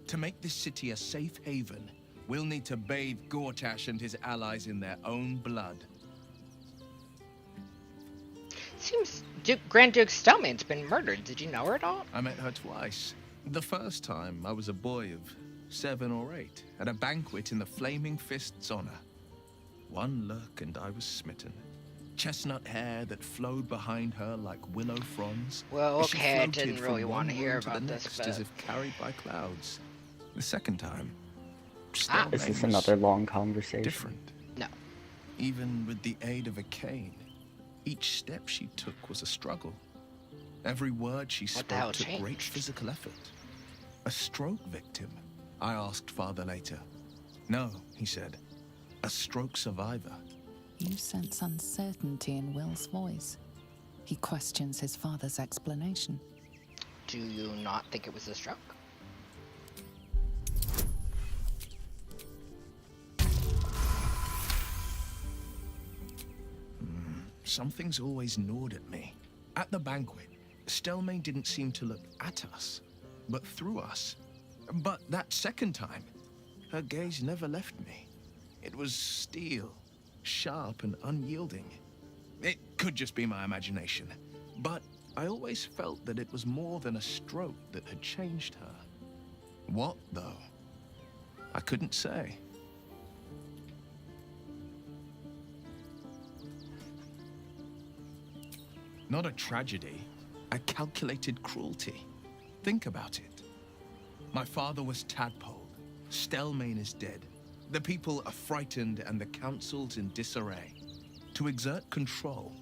To make this city a safe haven, we'll need to bathe Gortash and his allies in their own blood. Seems Grand Duke Stelmane's been murdered. Did you know her at all? I met her twice. The first time, I was a boy of 7 or 8, at a banquet in the Flaming Fist's honor. One look and I was smitten. Chestnut hair that flowed behind her like willow fronds. Well, She okay, I floated didn't from really want to one hear room to the about this, next, but... as if carried by clouds. The second time, Is Stelmane this was another long conversation? different. No. Even with the aid of a cane, each step she took was a struggle. Every word she What the hell spoke took great changed? physical effort. A stroke victim? I asked Father later. No, he said. A stroke survivor. You sense uncertainty in Will's voice. He questions his father's explanation. Do you not think it was a stroke? Something's always gnawed at me. At the banquet, Stelmane didn't seem to look at us, but through us. But that second time, her gaze never left me. It was steel, sharp and unyielding. It could just be my imagination, but I always felt that it was more than a stroke that had changed her. What, though? I couldn't say. Not a tragedy, a calculated cruelty. Think about it. My father was tadpoled. Stelmane is dead. The people are frightened and the council's in disarray. To exert control,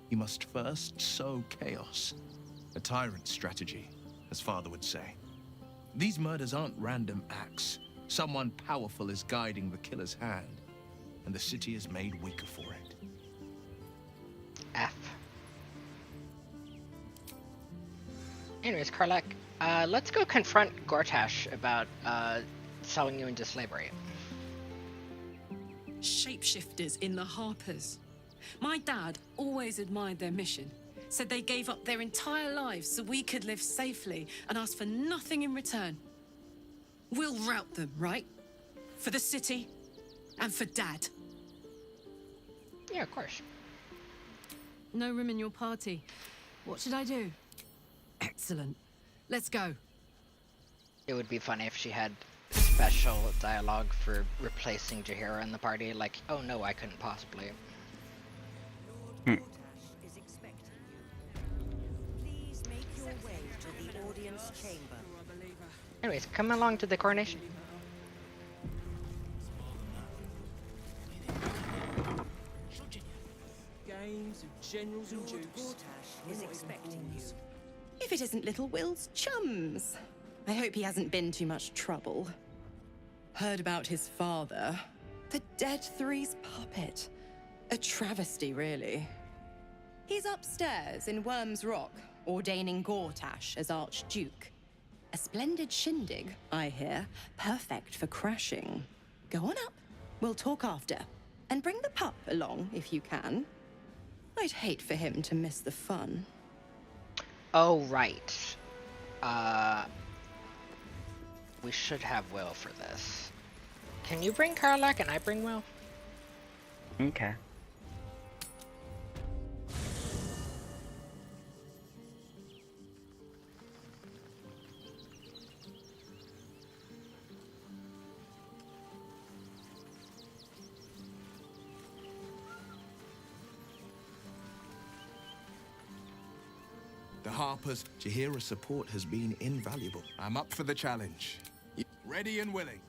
he must first sow chaos. A tyrant's strategy, as father would say. These murders aren't random acts. Someone powerful is guiding the killer's hand, and the city is made weaker for it. F. Anyways, Karlak, let's go confront Gortash about selling you into slavery. Shapeshifters in the Harpers. My dad always admired their mission. Said they gave up their entire lives so we could live safely and asked for nothing in return. We'll rout them, right? For the city and for Dad. Yeah, of course. No room in your party. What should I do? Excellent. Let's go. It would be funny if she had special dialogue for replacing Jaheira in the party, like, oh no, I couldn't possibly. Is expecting you. Please make your way to the audience chamber. Anyways, come along to the coronation. Games of generals and dukes. Is expecting you. If it isn't little Will's chums. I hope he hasn't been too much trouble. Heard about his father. The Dead Three's puppet. A travesty, really. He's upstairs in Wyrm's Rock, ordaining Gortash as Archduke. A splendid shindig, I hear. Perfect for crashing. Go on up. We'll talk after. And bring the pup along, if you can. I'd hate for him to miss the fun. Oh, right. We should have Will for this. Can you bring Karlak and I bring Will? Okay. The Harpers, Jaheira's support has been invaluable. I'm up for the challenge. Ready and willing.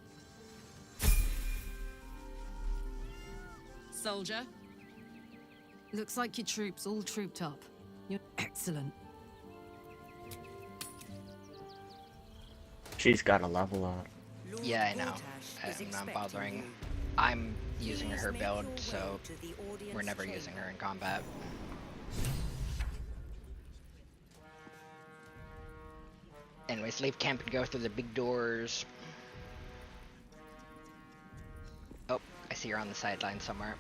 Soldier. Looks like your troops all trooped up. You're excellent. She's got a level up. Yeah, I know. I'm not bothering. I'm using her build, so we're never using her in combat. Anyways, leave camp and go through the big doors. Oh, I see you're on the sideline somewhere.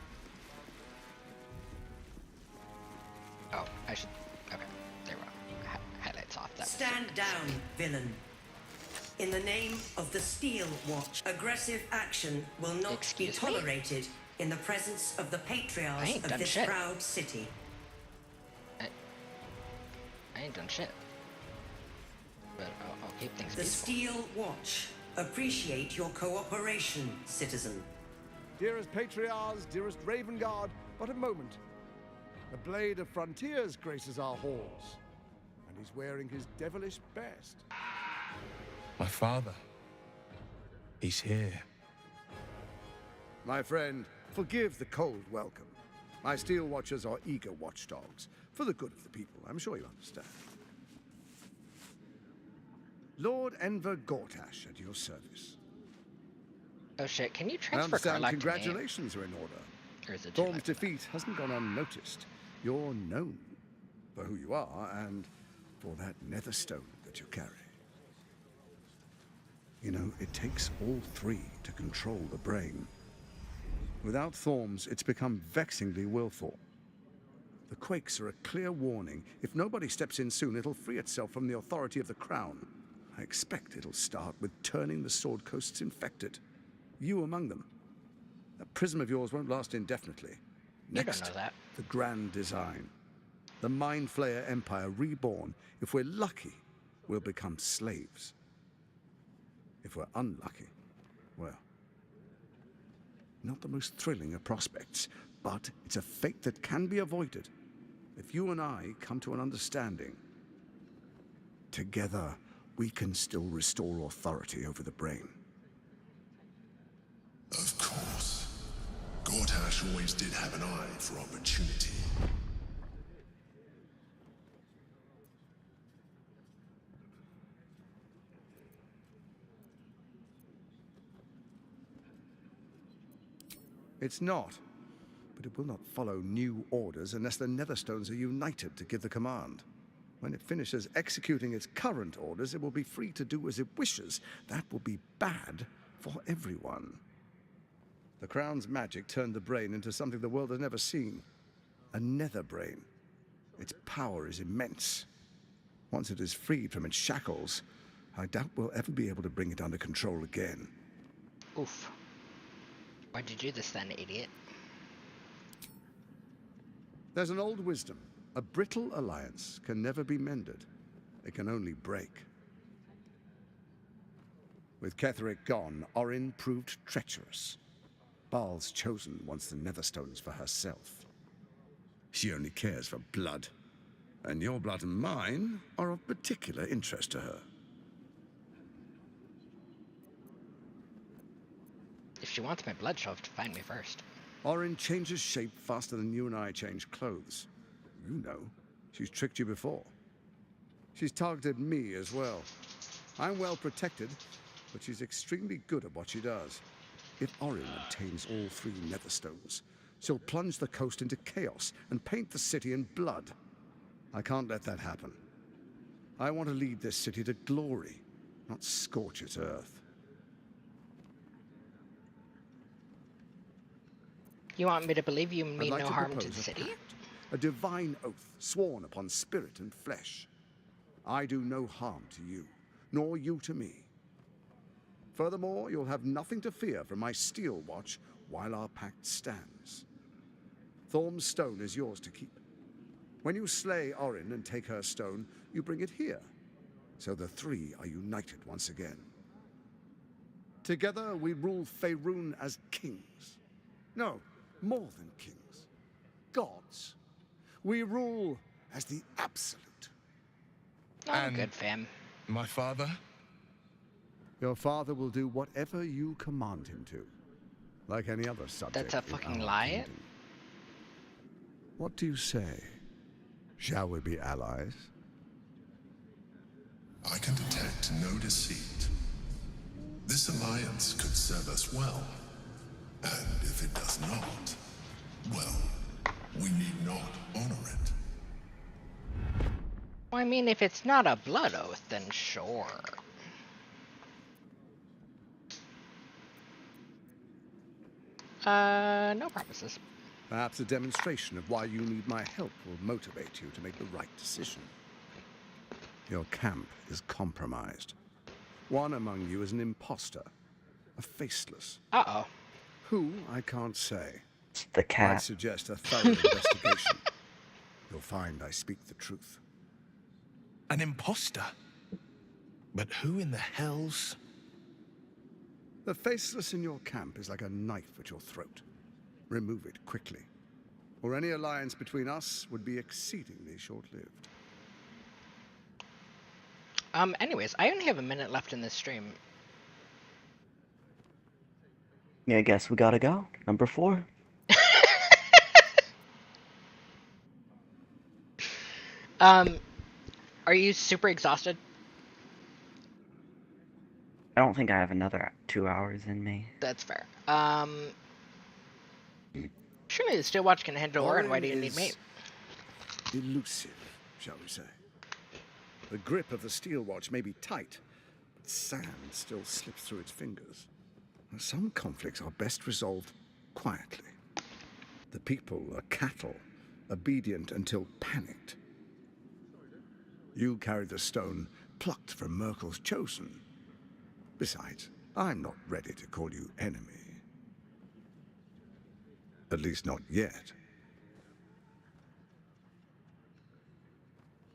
Oh, I should... Okay, there we go. Highlights off. That Stand down, villain. In the name of the Steel Watch, aggressive action will not be tolerated in the presence of the patriarchs of this proud city. I ain't done shit. But I'll keep things The peaceful. Steel Watch appreciate your cooperation, citizen. Dearest Patriarchs, dearest Raven Guard, but a moment. The Blade of Frontiers graces our halls, and he's wearing his devilish best. My father. He's here. My friend, forgive the cold welcome. My Steel Watchers are eager watchdogs, for the good of the people, I'm sure you understand. Lord Enver Gortash at your service. Oh shit, can you I transfer understand Karlak to me? congratulations are in order. Or is it too Thorm's late? defeat hasn't gone unnoticed. You're known for who you are and for that nether stone that you carry. You know, it takes all three to control the brain. Without Thorms, it's become vexingly willful. The quakes are a clear warning. If nobody steps in soon, it'll free itself from the authority of the crown. I expect it'll start with turning the Sword Coasts infected. You among them. That prism of yours won't last indefinitely. Next, You don't know that. the grand design. The Mind Flayer Empire reborn. If we're lucky, we'll become slaves. If we're unlucky, well, not the most thrilling of prospects, but it's a fate that can be avoided if you and I come to an understanding. Together, we can still restore authority over the brain. Of course. Gortash always did have an eye for opportunity. It's not, but it will not follow new orders unless the Netherstones are united to give the command. When it finishes executing its current orders, it will be free to do as it wishes. That will be bad for everyone. The Crown's magic turned the brain into something the world has never seen. A nether brain. Its power is immense. Once it is freed from its shackles, I doubt we'll ever be able to bring it under control again. Oof. Why'd you do this then, idiot? There's an old wisdom. A brittle alliance can never be mended. It can only break. With Ketheric gone, Orin proved treacherous. Baal's chosen wants the Netherstones for herself. She only cares for blood. And your blood and mine are of particular interest to her. If she wants my blood, she'll have to find me first. Orin changes shape faster than you and I change clothes. You know, she's tricked you before. She's targeted me as well. I'm well protected, but she's extremely good at what she does. If Orin obtains all 3 Netherstones, she'll plunge the coast into chaos and paint the city in blood. I can't let that happen. I want to lead this city to glory, not scorch its earth. You want me to believe you mean I'd like no to harm to propose the a city? pact, a divine oath sworn upon spirit and flesh. I do no harm to you, nor you to me. Furthermore, you'll have nothing to fear from my steel watch while our pact stands. Thorm's stone is yours to keep. When you slay Orin and take her stone, you bring it here, so the 3 are united once again. Together we rule Faerun as kings. No, more than kings. Gods. We rule as the absolute. Oh, good, fam. My father? Your father will do whatever you command him to, like any other subject. That's a fucking in our lie? kingdom. What do you say? Shall we be allies? I can detect no deceit. This alliance could serve us well. And if it does not, well, we need not honor it. Well, I mean, if it's not a blood oath, then sure. No promises. Perhaps a demonstration of why you need my help will motivate you to make the right decision. Your camp is compromised. One among you is an imposter, a faceless. Uh-oh. Who, I can't say. The cat. I suggest a thorough investigation. You'll find I speak the truth. An imposter? But who in the hell's... The faceless in your camp is like a knife at your throat. Remove it quickly, or any alliance between us would be exceedingly short-lived. Anyways, I only have a minute left in this stream. Yeah, I guess we gotta go. Number 4. Are you super exhausted? I don't think I have another 2 hours in me. That's fair. Surely the Steelwatch can handle Orin. Why do you need me? Elusive, shall we say. The grip of the Steelwatch may be tight, but sand still slips through its fingers. Some conflicts are best resolved quietly. The people are cattle, obedient until panicked. You carry the stone plucked from Merkel's chosen. Besides, I'm not ready to call you enemy. At least not yet.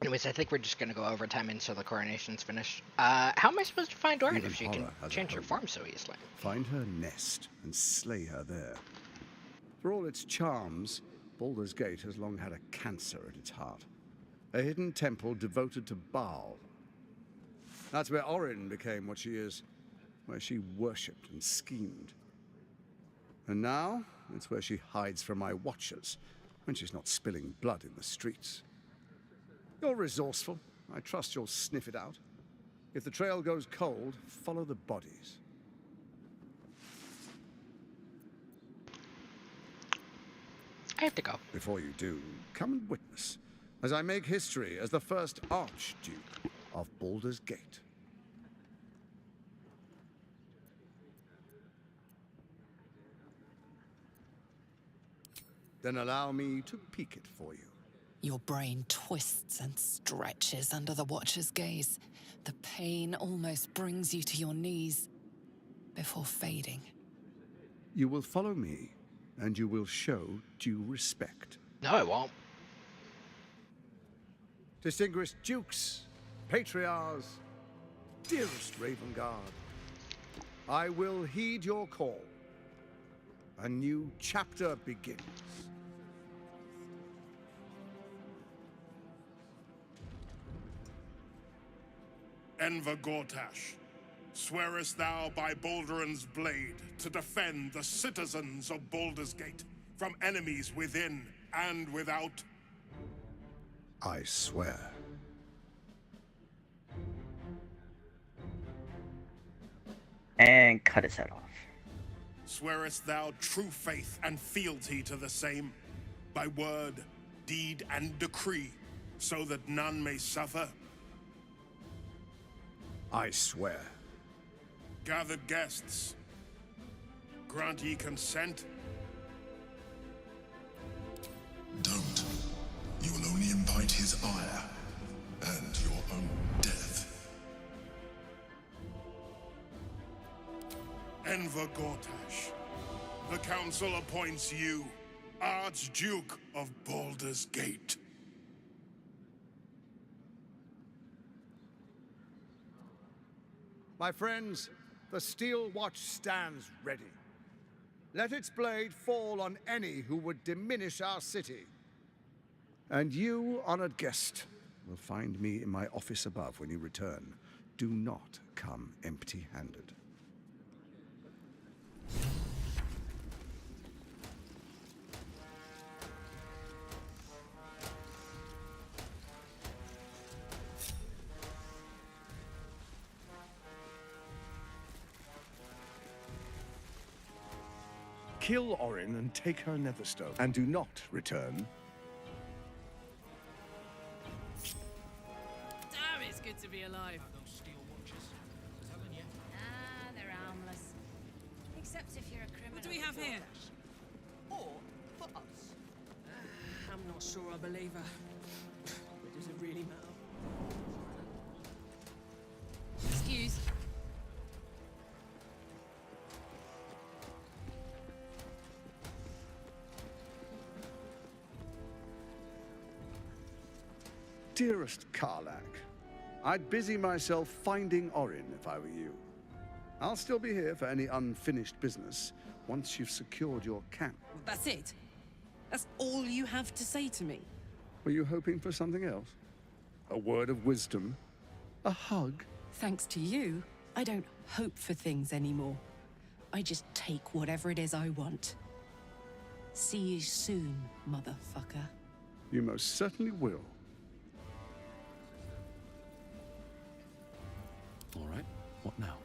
Anyways, I think we're just gonna go overtime until the coronation's finished. How am I supposed to find Orin if she can change her form so easily? Find her nest and slay her there. For all its charms, Baldur's Gate has long had a cancer at its heart. A hidden temple devoted to Baal. That's where Orin became what she is, where she worshipped and schemed. And now, it's where she hides from my watchers, when she's not spilling blood in the streets. You're resourceful. I trust you'll sniff it out. If the trail goes cold, follow the bodies. I have to go. Before you do, come and witness. as I make history as the first Archduke of Baldur's Gate. Then allow me to peek it for you. Your brain twists and stretches under the Watcher's gaze. The pain almost brings you to your knees before fading. You will follow me, and you will show due respect. No, I won't. Distinguished dukes, patriarchs, dearest Ravengard, I will heed your call. A new chapter begins. Enver Gortash, swearest thou by Balduran's blade to defend the citizens of Baldur's Gate from enemies within and without? I swear. And cut his head off. Swearest thou true faith and fealty to the same, by word, deed, and decree, so that none may suffer? I swear. Gathered guests, grant ye consent? Don't. You will only invite his ire and your own death. Enver Gortash, the council appoints you Archduke of Baldur's Gate. My friends, the Steel Watch stands ready. Let its blade fall on any who would diminish our city. And you, honored guest, will find me in my office above when you return. Do not come empty-handed. Kill Orin and take her Netherstone, and do not return. Damn, it's good to be alive. Ah, they're harmless. Except if you're a criminal. What do we have here? Or for us? I'm not sure I believe her. But does it really matter? Excuse. Dearest Karlak, I'd busy myself finding Orin if I were you. I'll still be here for any unfinished business once you've secured your camp. That's it? That's all you have to say to me? Were you hoping for something else? A word of wisdom? A hug? Thanks to you, I don't hope for things anymore. I just take whatever it is I want. See you soon, motherfucker. You most certainly will. All right, what now?